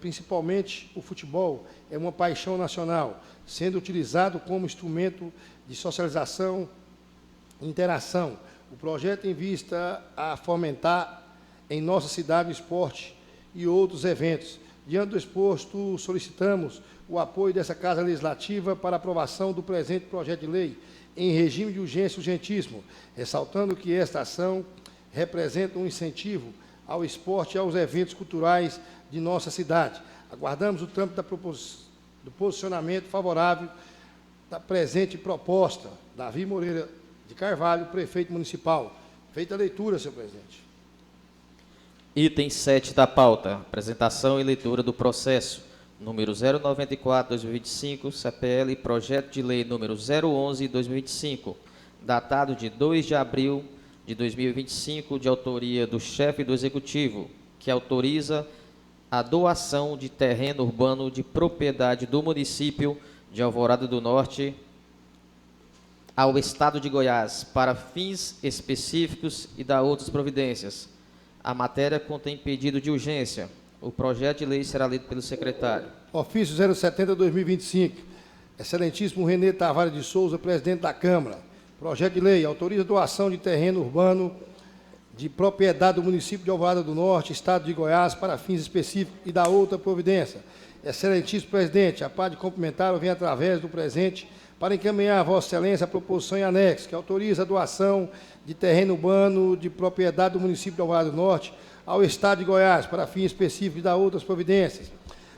C: principalmente o futebol, é uma paixão nacional, sendo utilizado como instrumento de socialização e interação. O projeto em vista a fomentar em nossa cidade o esporte e outros eventos. Diante do exposto, solicitamos o apoio dessa Casa Legislativa para aprovação do presente projeto de lei em regime de urgência urgentíssimo, ressaltando que esta ação representa um incentivo ao esporte e aos eventos culturais de nossa cidade. Aguardamos o trâmite do posicionamento favorável da presente proposta. Davi Moreira de Carvalho, prefeito municipal. Feita a leitura, senhor presidente.
A: Item 7 da pauta. Apresentação e leitura do processo número 094/2025, CPL, projeto de lei número 011/2025, datado de 2 de abril de 2025, de autoria do chefe do Executivo, que autoriza a doação de terreno urbano de propriedade do município de Alvorada do Norte ao Estado de Goiás para fins específicos e da outras providências. A matéria contém pedido de urgência. O projeto de lei será lido pelo secretário.
C: Ofício 070/2025. Excelentíssimo Renê Tavares de Souza, presidente da Câmara. Projeto de lei autoriza doação de terreno urbano de propriedade do município de Alvorada do Norte, Estado de Goiás, para fins específicos e da outra providência. Excelentíssimo presidente, a parte complementar vem através do presente para encaminhar a Vossa Excelência a proposição em anexo, que autoriza a doação de terreno urbano de propriedade do município de Alvorada do Norte ao Estado de Goiás, para fins específicos e da outras providências,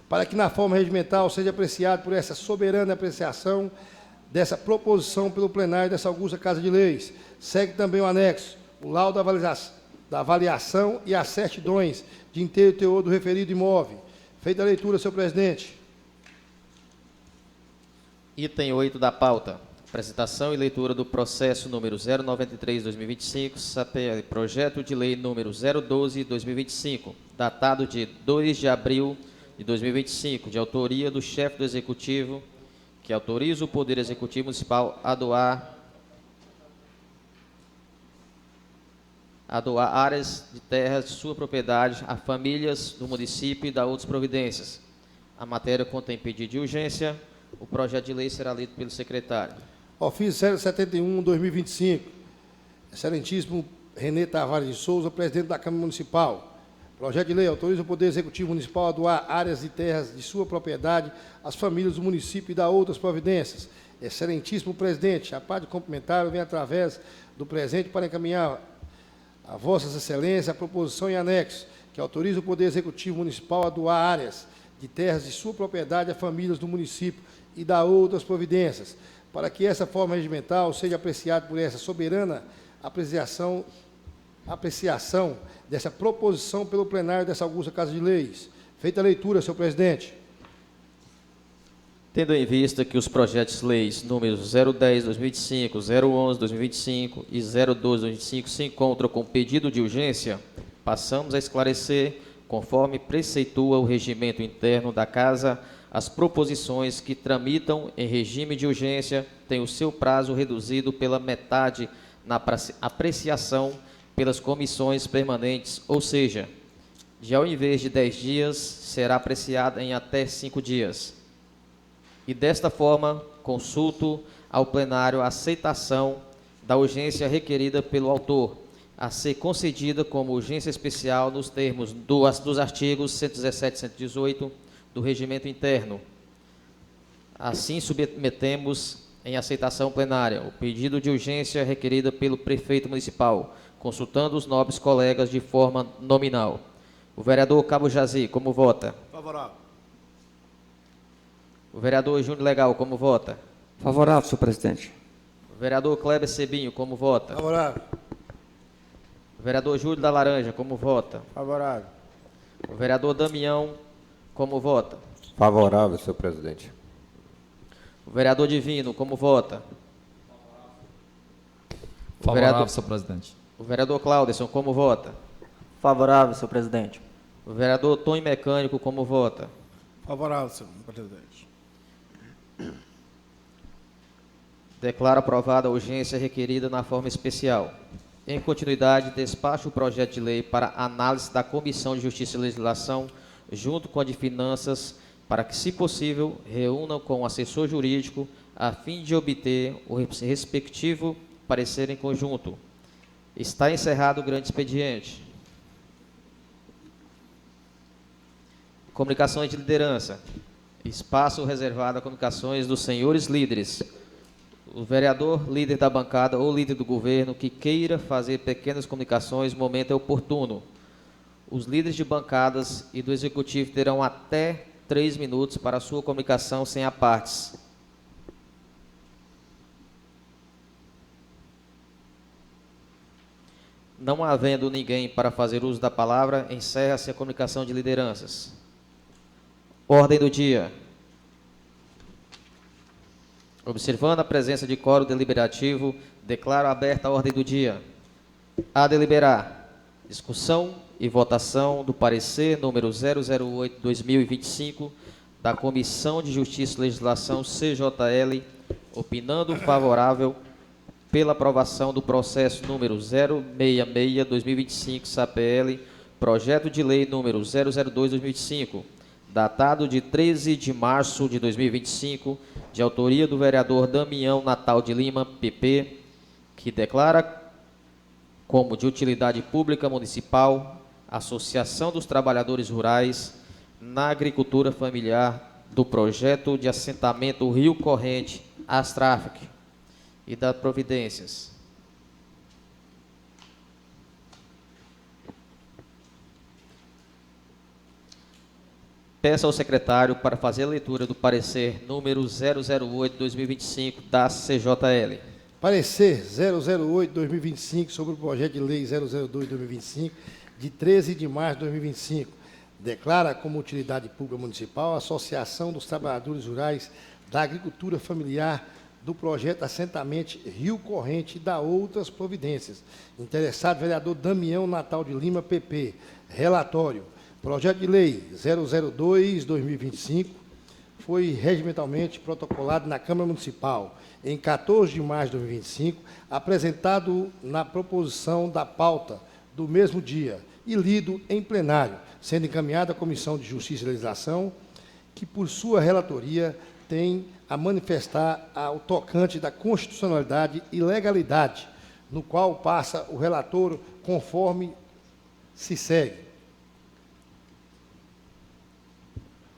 C: para que na forma regimental seja apreciado por essa soberana apreciação dessa proposição pelo plenário dessa augusta Casa de Leis. Segue também o anexo, o laudo da avaliação e as certidões de inteiro teor do referido imóvel. Feita a leitura, senhor presidente.
A: Item 8 da pauta. Apresentação e leitura do processo número 093/2025, CPL, projeto de lei número 012/2025, datado de 2 de abril de 2025, de autoria do chefe do Executivo, que autoriza o Poder Executivo Municipal a doar áreas de terras de sua propriedade a famílias do município e da outras providências. A matéria contém pedido de urgência. O projeto de lei será lido pelo secretário.
C: Ofício 071/2025. Excelentíssimo Renê Tavares de Souza, presidente da Câmara Municipal. Projeto de lei autoriza o Poder Executivo Municipal a doar áreas de terras de sua propriedade às famílias do município e da outras providências. Excelentíssimo presidente, a parte complementar vem através do presente para encaminhar a Vossas Excelências a proposição em anexo, que autoriza o Poder Executivo Municipal a doar áreas de terras de sua propriedade a famílias do município e da outras providências, para que essa forma regimental seja apreciada por essa soberana apreciação dessa proposição pelo plenário dessa augusta Casa de Leis. Feita a leitura, senhor presidente.
A: Tendo em vista que os projetos-leis números 010/2025, 011/2025 e 012/2025 se encontram com pedido de urgência, passamos a esclarecer, conforme preceitua o regimento interno da Casa, as proposições que tramitam em regime de urgência têm o seu prazo reduzido pela metade na apreciação pelas comissões permanentes, ou seja, de ao invés de 10 dias, será apreciada em até 5 dias. E desta forma, consulto ao plenário a aceitação da urgência requerida pelo autor, a ser concedida como urgência especial nos termos dos artigos 117 e 118 do Regimento Interno. Assim, submetemos em aceitação plenária o pedido de urgência requerida pelo prefeito municipal, consultando os nobres colegas de forma nominal. O vereador Cabo Jazi, como vota?
D: Favorável.
A: O vereador Júnior Legal, como vota?
B: Favorável, senhor presidente.
A: O vereador Kleber Sebinho, como vota?
C: Favorável.
A: O vereador Júlio da Laranja, como vota?
E: Favorável.
A: O vereador Damião, como vota?
E: Favorável, senhor presidente.
A: O vereador Divino, como vota?
F: Favorável, senhor presidente.
A: O vereador Clauderson, como vota?
G: Favorável, senhor presidente.
A: O vereador Tony Mecânico, como vota?
D: Favorável, senhor presidente.
A: Declaro aprovada a urgência requerida na forma especial. Em continuidade, despacho o projeto de lei para análise da Comissão de Justiça e Legislação, junto com a de Finanças, para que, se possível, reúnam com o assessor jurídico a fim de obter o respectivo parecer em conjunto. Está encerrado o grande expediente. Comunicações de liderança. Espaço reservado a comunicações dos senhores líderes. O vereador, líder da bancada ou líder do governo que queira fazer pequenas comunicações, o momento é oportuno. Os líderes de bancadas e do executivo terão até 3 minutos para a sua comunicação sem apartes. Não havendo ninguém para fazer uso da palavra, encerra-se a comunicação de lideranças. Ordem do dia. Observando a presença de quórum deliberativo, declaro aberta a ordem do dia. A deliberar. Discussão e votação do parecer número 008/2025 da Comissão de Justiça e Legislação CJL, opinando favorável pela aprovação do processo número 066/2025 SAPL, projeto de lei número 002/2025, datado de 13 de março de 2025, de autoria do vereador Damião Natal de Lima, PP, que declara como de utilidade pública municipal a Associação dos Trabalhadores Rurais na Agricultura Familiar do projeto de assentamento Rio Corrente, Astrafc, e das providências. Peço ao secretário para fazer a leitura do parecer número 008/2025 da CJL.
C: Parecer 008/2025 sobre o projeto de lei 002/2025, de 13 de março de 2025. Declara como utilidade pública municipal a Associação dos Trabalhadores Rurais da Agricultura Familiar do projeto Assentamento Rio Corrente e da outras providências. Interessado, vereador Damião Natal de Lima, PP. Relatório. Projeto de lei 002/2025 foi regimentalmente protocolado na Câmara Municipal em 14 de março de 2025, apresentado na proposição da pauta do mesmo dia e lido em plenário, sendo encaminhado à Comissão de Justiça e Legislação, que, por sua relatoria, tem a manifestar ao tocante da constitucionalidade e legalidade, no qual passa o relator conforme se segue.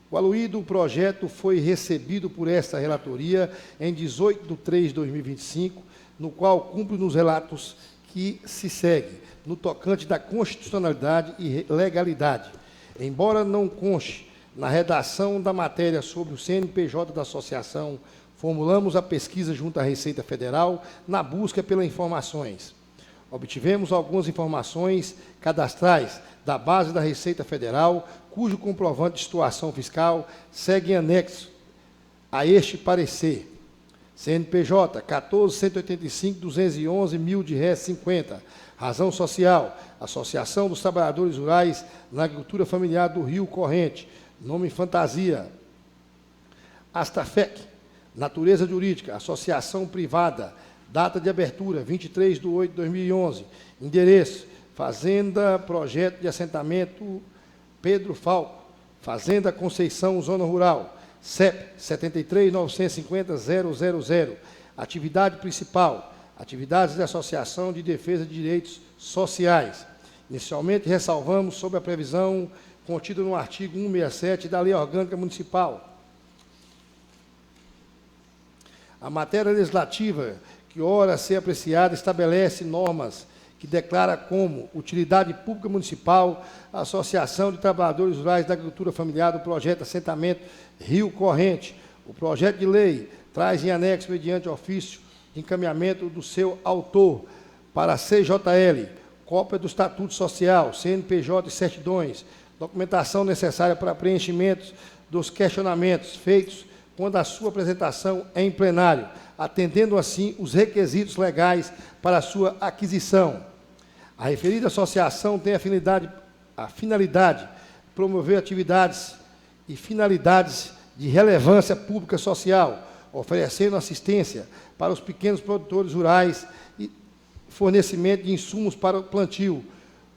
C: O aluído projeto foi recebido por esta relatoria em 18 de 3 de 2025, no qual cumpre nos relatos que se segue, no tocante da constitucionalidade e legalidade. Embora não conste Na redação da matéria sobre o CNPJ da associação, formulamos a pesquisa junto à Receita Federal na busca pelas informações. Obtivemos algumas informações cadastrais da base da Receita Federal, cujo comprovante de situação fiscal segue em anexo a este parecer. CNPJ 14.185.211.000 Razão social, Associação dos Trabalhadores Rurais na Agricultura Familiar do Rio Corrente. Nome fantasia. Astafec. Natureza jurídica, associação privada. Data de abertura, 23/8/2011. Endereço, Fazenda Projeto de Assentamento Pedro Falco. Fazenda Conceição, Zona Rural. CEP 73.950.000. Atividade principal, atividades de associação de defesa de direitos sociais. Inicialmente, ressalvamos sobre a previsão contida no artigo 167 da Lei Orgânica Municipal. A matéria legislativa que ora a ser apreciada estabelece normas que declara como utilidade pública municipal a Associação de Trabalhadores Rurais da Agricultura Familiar do Projeto Assentamento Rio Corrente. O projeto de lei traz em anexo, mediante ofício de encaminhamento do seu autor, para a CJL, cópia do Estatuto Social, CNPJ e certidões, documentação necessária para preenchimento dos questionamentos feitos quando a sua apresentação é em plenário, atendendo assim os requisitos legais para a sua aquisição. A referida associação tem a finalidade de promover atividades e finalidades de relevância pública social, oferecendo assistência para os pequenos produtores rurais e fornecimento de insumos para o plantio,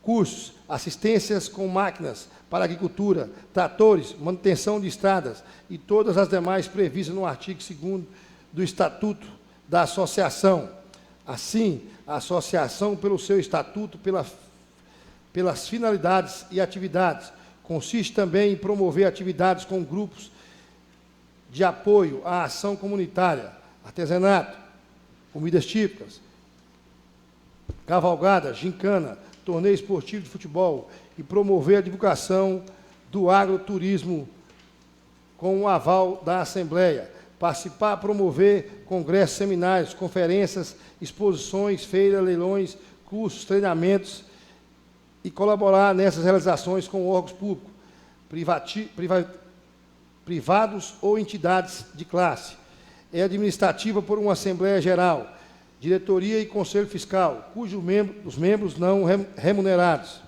C: cursos, assistências com máquinas para agricultura, tratores, manutenção de estradas e todas as demais previstas no artigo 2º do Estatuto da Associação. Assim, a associação, pelo seu estatuto, pelas finalidades e atividades, consiste também em promover atividades com grupos de apoio à ação comunitária, artesanato, comidas típicas, cavalgada, gincana, torneio esportivo de futebol e promover a divulgação do agroturismo com o aval da Assembleia, participar, promover congressos, seminários, conferências, exposições, feiras, leilões, cursos, treinamentos e colaborar nessas realizações com órgãos públicos, privados ou entidades de classe. É administrativa por uma Assembleia Geral, diretoria e conselho fiscal, os membros não remunerados.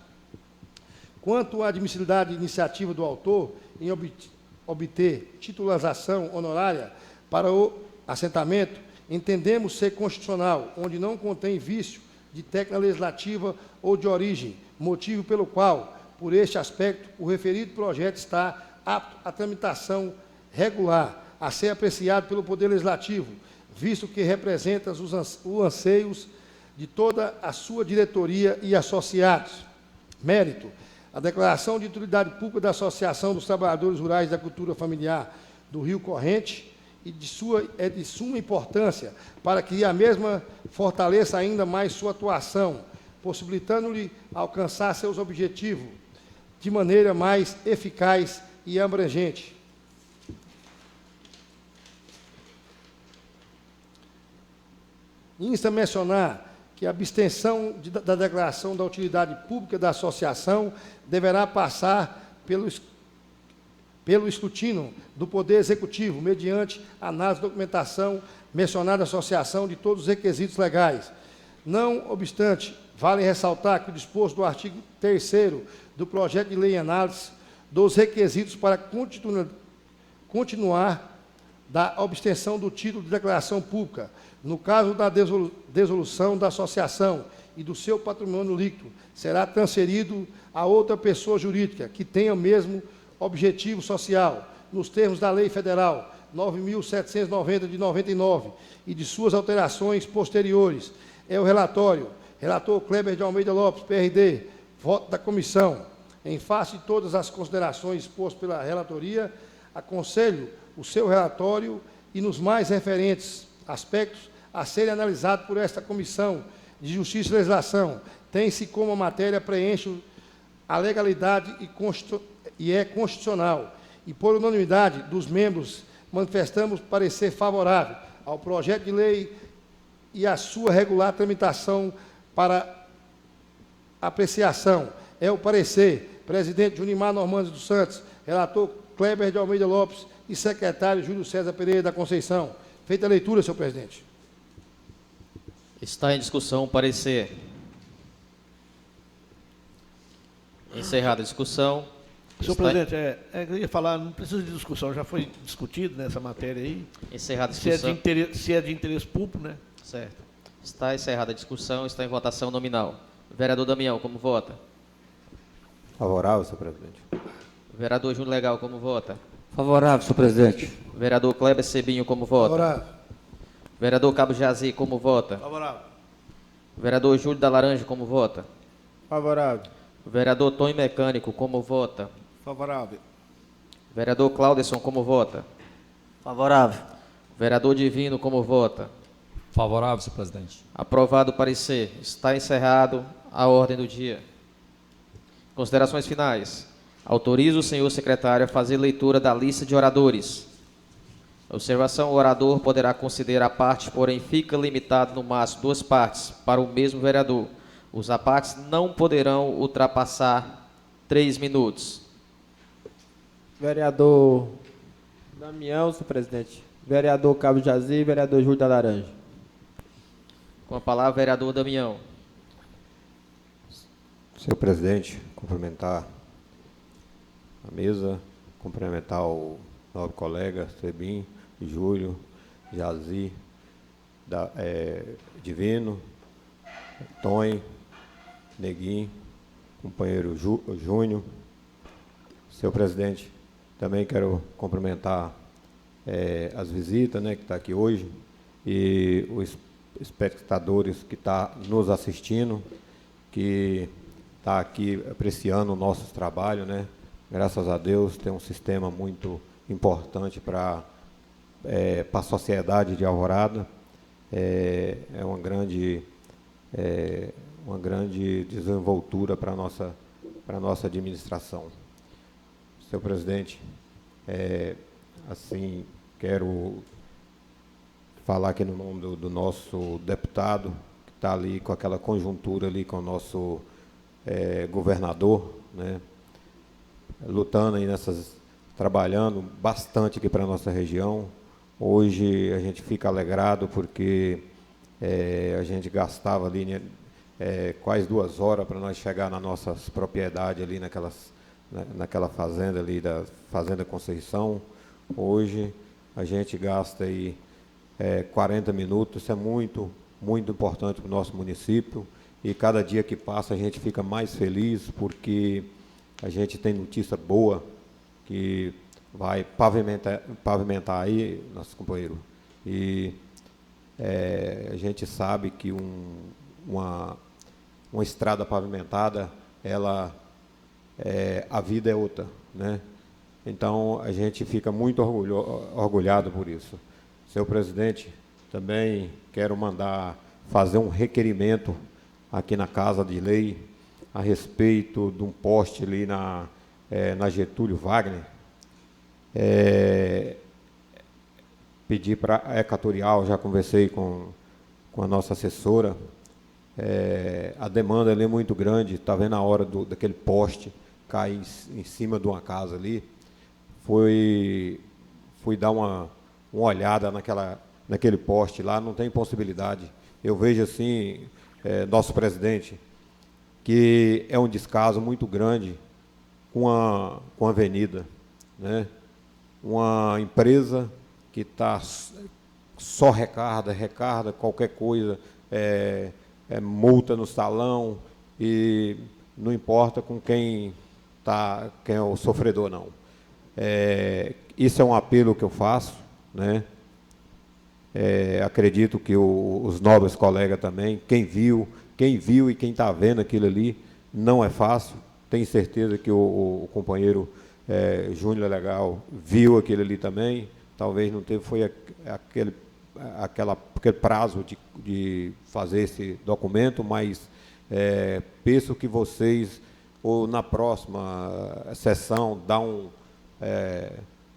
C: Quanto à admissibilidade de iniciativa do autor em obter titularização honorária para o assentamento, entendemos ser constitucional, onde não contém vício de técnica legislativa ou de origem, motivo pelo qual, por este aspecto, o referido projeto está apto à tramitação regular, a ser apreciado pelo Poder Legislativo, visto que representa os anseios de toda a sua diretoria e associados. Mérito: a declaração de utilidade pública da Associação dos Trabalhadores Rurais da Agricultura Familiar do Rio Corrente é de suma importância para que a mesma fortaleça ainda mais sua atuação, possibilitando-lhe alcançar seus objetivos de maneira mais eficaz e abrangente. Insta mencionar que a abstenção da declaração da utilidade pública da associação deverá passar pelo escrutínio do Poder Executivo, mediante análise da documentação mencionada a associação de todos os requisitos legais. Não obstante, vale ressaltar que o disposto do artigo 3º do projeto de lei em análise dos requisitos para continuar da obtenção do título de declaração pública, no caso da dissolução da associação e do seu patrimônio líquido, será transferido a outra pessoa jurídica que tenha o mesmo objetivo social, nos termos da Lei Federal 9.790 de 99 e de suas alterações posteriores. É o relator Kleber de Almeida Lopes, PRD, voto da comissão. Em face de todas as considerações expostas pela relatoria, aconselho o seu relatório e nos mais referentes aspectos a serem analisados por esta Comissão de Justiça e Legislação. Tem-se como a matéria preenche a legalidade e é constitucional, e por unanimidade dos membros, manifestamos parecer favorável ao projeto de lei e à sua regular tramitação para apreciação. É o parecer, presidente Junimar Normandes dos Santos, relator Kleber de Almeida Lopes e secretário Júlio César Pereira da Conceição. Feita a leitura, senhor presidente.
A: Está em discussão o parecer. Encerrada a discussão.
D: Senhor presidente, eu ia falar, não precisa de discussão, já foi discutido nessa matéria aí.
A: Encerrada a
D: Se
A: discussão.
D: se é de interesse público, né?
A: Certo. Está encerrada a discussão, está em votação nominal. Vereador Damião, como vota?
E: Favorável, senhor presidente.
A: Vereador Júnior Legal, como vota?
B: Favorável, senhor presidente.
A: Vereador Kleber Sebinho, como vota?
C: Favorável.
A: Vereador Cabo Jazi, como vota?
D: Favorável.
A: Vereador Júlio da Laranja, como vota?
C: Favorável.
A: Vereador Tony Mecânico, como vota?
D: Favorável.
A: Vereador Claudeson, como vota?
G: Favorável.
A: Vereador Divino, como vota?
F: Favorável, senhor presidente.
A: Aprovado o parecer. Está encerrado a ordem do dia. Considerações finais. Autorizo o senhor secretário a fazer leitura da lista de oradores. Observação: o orador poderá conceder a parte, porém fica limitado no máximo 2 partes para o mesmo vereador. Os apartes não poderão ultrapassar 3 minutos.
H: Vereador Damião, senhor presidente. Vereador Cabo Jazi, vereador Júlio da Laranja.
A: Com a palavra, vereador Damião.
E: Senhor presidente, cumprimentar a mesa, cumprimentar o nobre colega Sebinho, Júlio, Jazi, Divino, Tonho, Neguinho, companheiro Júnior. Senhor presidente, também quero cumprimentar as visitas, né, que está aqui hoje, e os espectadores que estão nos assistindo, que está aqui apreciando o nosso trabalho, né? Graças a Deus tem um sistema muito importante para a sociedade de Alvorada. É uma grande desenvoltura para a nossa administração. Senhor presidente, assim, quero falar aqui no nome do nosso deputado, que está ali com aquela conjuntura ali com o nosso governador, né, lutando aí trabalhando bastante aqui para a nossa região. Hoje a gente fica alegrado porque a gente gastava ali quase 2 horas para nós chegar nas nossas propriedades ali naquela fazenda ali da Fazenda Conceição. Hoje a gente gasta aí 40 minutos, isso é muito, muito importante para o nosso município, e cada dia que passa a gente fica mais feliz porque a gente tem notícia boa que vai pavimentar aí, nosso companheiro, e a gente sabe que uma estrada pavimentada, a vida é outra, né? Então, a gente fica muito orgulhado por isso. Senhor presidente, também quero fazer um requerimento aqui na Casa de Lei a respeito de um poste ali na Getúlio Wagner. Pedir para a Equatorial, já conversei com a nossa assessora, a demanda ali é muito grande, está vendo a hora daquele poste cair em cima de uma casa ali. Fui dar uma olhada naquele poste lá, não tem possibilidade. Eu vejo assim, nosso presidente, que é um descaso muito grande com a avenida, né? Uma empresa que está só recarda qualquer coisa, multa no salão, e não importa com quem é o sofredor, não. Isso é um apelo que eu faço, né? Acredito que os nobres colegas também, quem viu e quem está vendo aquilo ali, não é fácil. Tenho certeza que o companheiro Júnior Legal viu aquilo ali também. Talvez não teve, foi aquele prazo de fazer esse documento, mas penso que vocês, ou na próxima sessão,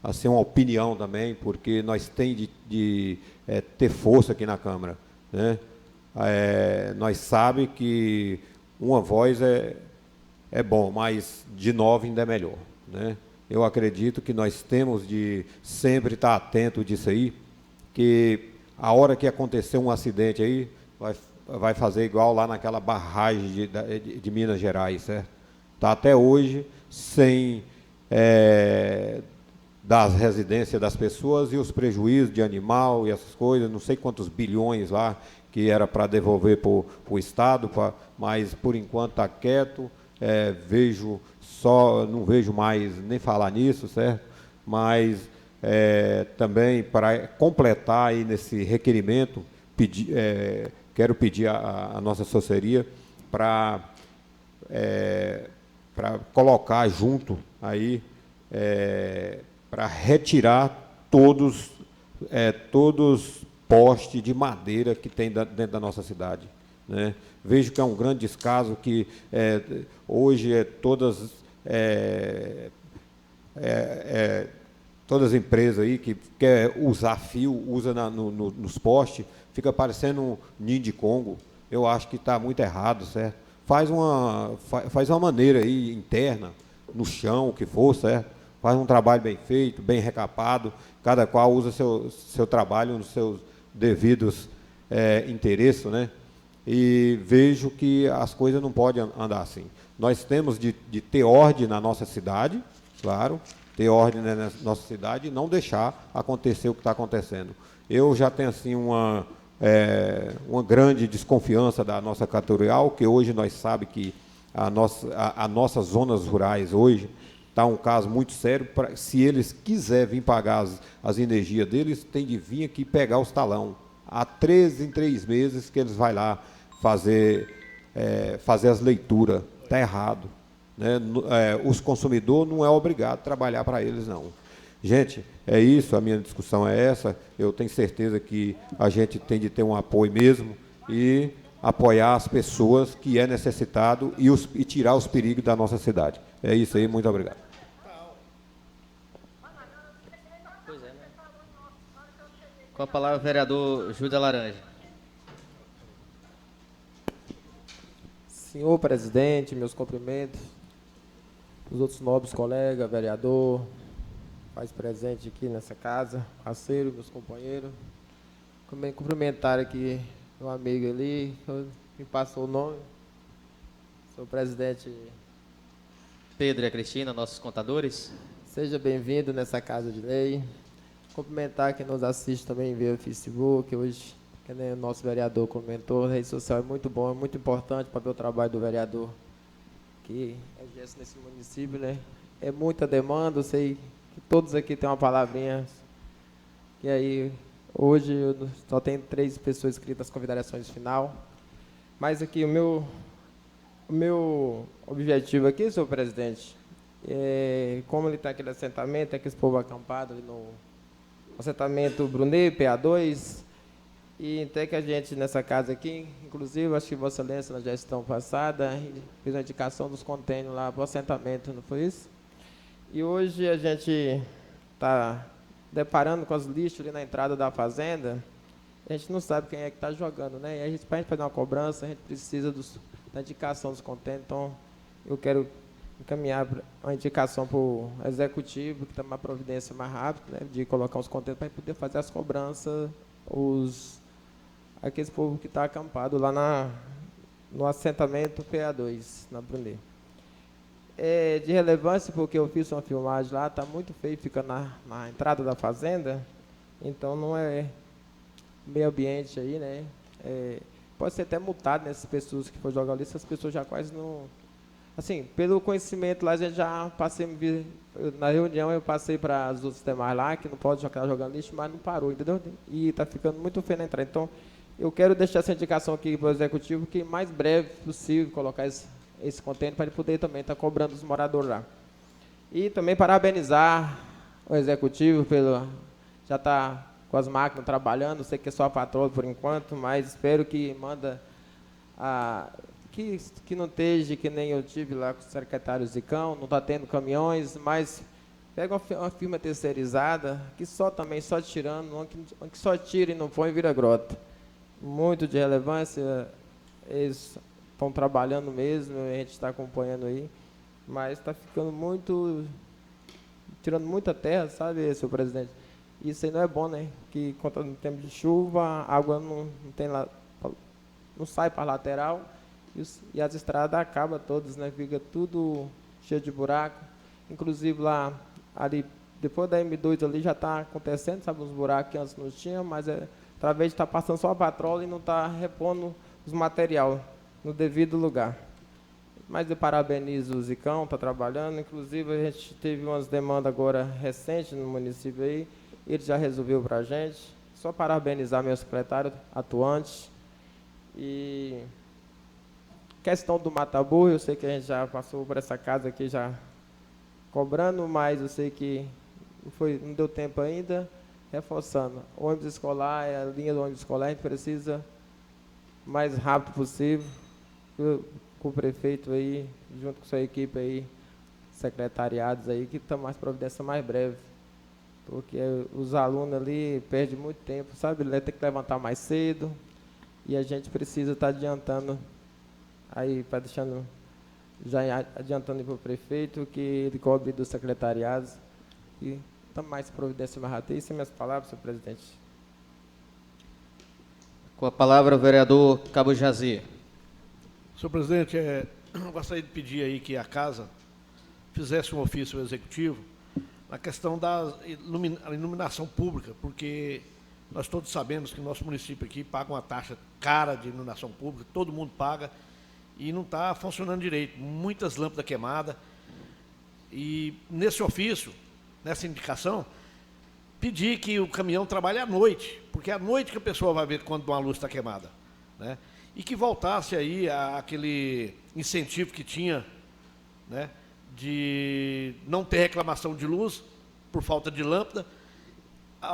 E: assim, uma opinião também, porque nós temos de ter força aqui na Câmara, né? Nós sabemos que uma voz é bom, mas de 9 ainda é melhor, né? Eu acredito que nós temos de sempre estar atento disso aí, que a hora que acontecer um acidente aí, vai fazer igual lá naquela barragem de Minas Gerais, certo? Está até hoje sem das residências das pessoas e os prejuízos de animal e essas coisas, não sei quantos bilhões lá que era para devolver para o Estado, mas por enquanto está quieto, não vejo mais nem falar nisso, certo? Mas também para completar aí nesse requerimento, quero pedir à nossa assessoria para colocar junto aí, para retirar todos postes de madeira que tem dentro da nossa cidade, né? Vejo que é um grande descaso que hoje todas as empresas aí que quer usar fio, usa nos postes, fica parecendo um ninho de Congo. Eu acho que está muito errado, certo? Faz uma maneira aí interna, no chão, o que for, certo? Faz um trabalho bem feito, bem recapado, cada qual usa seu trabalho nos seus devidos interesses, né? E vejo que as coisas não podem andar assim. Nós temos de ter ordem na nossa cidade, claro, ter ordem na nossa cidade e não deixar acontecer o que está acontecendo. Eu já tenho assim uma grande desconfiança da nossa catorial, que hoje nós sabemos que as nossas zonas rurais hoje está um caso muito sério. Se eles quiserem vir pagar as energias deles, tem de vir aqui pegar os talão. Há 3 em 3 meses que eles vão lá fazer as leituras. Está errado, né? Os consumidores não é obrigado a trabalhar para eles, não. Gente, é isso, a minha discussão é essa. Eu tenho certeza que a gente tem de ter um apoio mesmo e apoiar as pessoas que é necessitado e tirar os perigos da nossa cidade. É isso aí, muito obrigado.
A: Com a palavra o vereador Júlio da Laranja.
H: Senhor presidente, meus cumprimentos, os outros nobres colegas, vereador, faz presente aqui nessa casa, parceiro, meus companheiros. Também cumprimentar aqui meu amigo ali, me passou o nome, senhor presidente
A: Pedro e a Cristina, nossos contadores.
H: Seja bem-vindo nessa casa de lei. Cumprimentar quem nos assiste também via Facebook, hoje, que nem o nosso vereador comentou, a rede social é muito bom, é muito importante para ver o trabalho do vereador que exerce nesse município, né? É muita demanda, eu sei que todos aqui têm uma palavrinha, e aí, hoje eu só tenho 3 pessoas inscritas nas convidações final, mas aqui o meu objetivo aqui, senhor presidente, como ele está aquele assentamento, aquele povo acampado ali no assentamento Brunet, PA2, e até que a gente nessa casa aqui, inclusive, acho que Vossa Excelência na gestão passada, fez a indicação dos contêineres lá para o assentamento, não foi isso? E hoje a gente está deparando com os lixos ali na entrada da fazenda, a gente não sabe quem é que está jogando, né? E a gente, para a gente fazer uma cobrança, a gente precisa da indicação dos contêineres, então eu quero encaminhar uma indicação para o executivo, que está uma providência mais rápida, né, de colocar os contêineres para poder fazer as cobranças, aqueles povo que está acampado lá no assentamento PA2, na Brunet. É de relevância porque eu fiz uma filmagem lá, está muito feio, fica na entrada da fazenda, então não é meio ambiente aí, né? Pode ser até multado nessas pessoas que for jogar ali, essas pessoas já quase não... Assim, pelo conhecimento lá, a gente já passei, na reunião eu passei para os outros demais lá, que não pode ficar jogando lixo, mas não parou, entendeu? E está ficando muito feio na entrada. Então, eu quero deixar essa indicação aqui para o executivo, que mais breve possível colocar esse contêiner para ele poder também estar cobrando os moradores lá. E também parabenizar o executivo já está com as máquinas trabalhando, sei que é só a patroa por enquanto, mas espero que que não esteja que nem eu tive lá com o secretário Zicão, não está tendo caminhões, mas Pega uma firma terceirizada, que só tirando, que só tira e não põe, vira grota. Muito de relevância, eles estão trabalhando mesmo, a gente está acompanhando aí, mas está ficando tirando muita terra, sabe, senhor presidente? Isso aí não é bom, né? Que quando no tempo de chuva, a água não sai para a lateral e as estradas acabam todas, né? Fica tudo cheio de buraco. Inclusive lá, ali, depois da M2 ali já está acontecendo, sabe, uns buracos que antes não tinha, mas através de estar passando só a patrola e não está repondo os material no devido lugar. Mas eu parabenizo o Zicão, está trabalhando, inclusive a gente teve umas demandas agora recentes no município aí, ele já resolveu para a gente. Só parabenizar meu secretário atuante. E questão do Mataburro, eu sei que a gente já passou por essa casa aqui já cobrando, mas eu sei que não deu tempo ainda. Reforçando, ônibus escolar, a linha do ônibus escolar, a gente precisa o mais rápido possível, com o prefeito aí, junto com sua equipe aí, secretariados aí, que estão mais providência mais breve. Porque os alunos ali perdem muito tempo, sabe? Ele tem que levantar mais cedo e a gente precisa estar adiantando aí, já adiantando para o prefeito, que ele cobre dos secretariados. E mais providência mais rápida. Isso é minhas palavras, senhor presidente.
A: Com a palavra, o vereador Cabo Jazir.
D: Senhor presidente, eu gostaria de pedir aí que a casa fizesse um ofício ao executivo na questão da iluminação pública, porque nós todos sabemos que o nosso município aqui paga uma taxa cara de iluminação pública, todo mundo paga, e não está funcionando direito. Muitas lâmpadas queimadas. E nesse ofício, nessa indicação, pedir que o caminhão trabalhe à noite, porque é à noite que a pessoa vai ver quando uma luz está queimada, né? E que voltasse aí aquele incentivo que tinha, né, de não ter reclamação de luz por falta de lâmpada,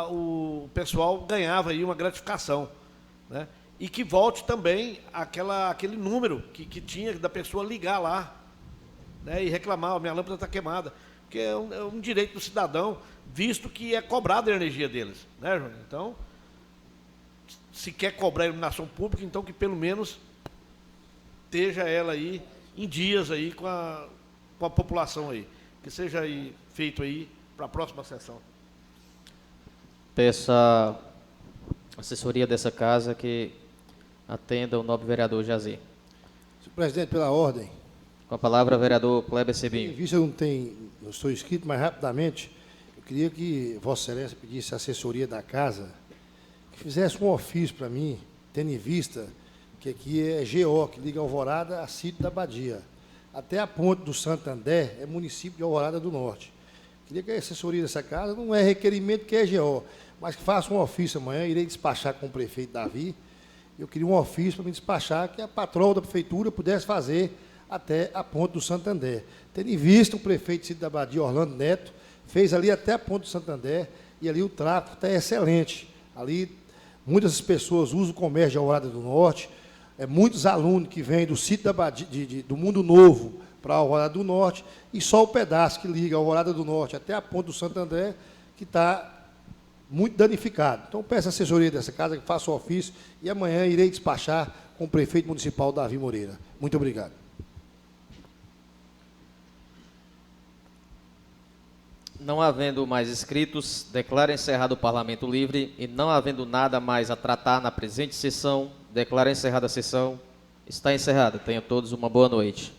D: o pessoal ganhava aí uma gratificação, né? E que volte também aquele número que tinha da pessoa ligar lá, né, e reclamar: minha lâmpada está queimada. Porque é um direito do cidadão, visto que é cobrada a energia deles, né, Júnior? Então, se quer cobrar a iluminação pública, então que pelo menos esteja ela aí em dias aí com a população aí, que seja aí feito aí para a próxima sessão.
A: Peço a assessoria dessa casa que atenda o nobre vereador Jazir.
C: Senhor presidente, pela ordem.
A: Com a palavra, vereador Kleber
C: Em
A: Sebinho.
C: vista eu não estou inscrito, mas rapidamente, eu queria que Vossa Excelência pedisse a assessoria da casa, que fizesse um ofício para mim, tendo em vista que aqui é GO, que liga Alvorada a Sítio da Badia. Até a ponte do Santander é município de Alvorada do Norte. Queria que a assessoria dessa casa, não é requerimento que é GO, mas que faça um ofício amanhã, irei despachar com o prefeito Davi. Eu queria um ofício para me despachar que a patroa da prefeitura pudesse fazer até a ponte do Santander. Tendo em vista, o prefeito de Sítio da Badia, Orlando Neto, fez ali até a ponte do Santander, e ali o tráfego está excelente. Ali, muitas pessoas usam o comércio de Alvorada do Norte, muitos alunos que vêm do Sítio da Badia, do Mundo Novo para a Alvorada do Norte, e só o pedaço que liga a Alvorada do Norte até a ponte do Santander, que está muito danificado. Então, peço a assessoria dessa casa que faça o ofício, e amanhã irei despachar com o prefeito municipal, Davi Moreira. Muito obrigado.
A: Não havendo mais inscritos, declaro encerrado o Parlamento Livre e não havendo nada mais a tratar na presente sessão, declaro encerrada a sessão. Está encerrada. Tenham todos uma boa noite.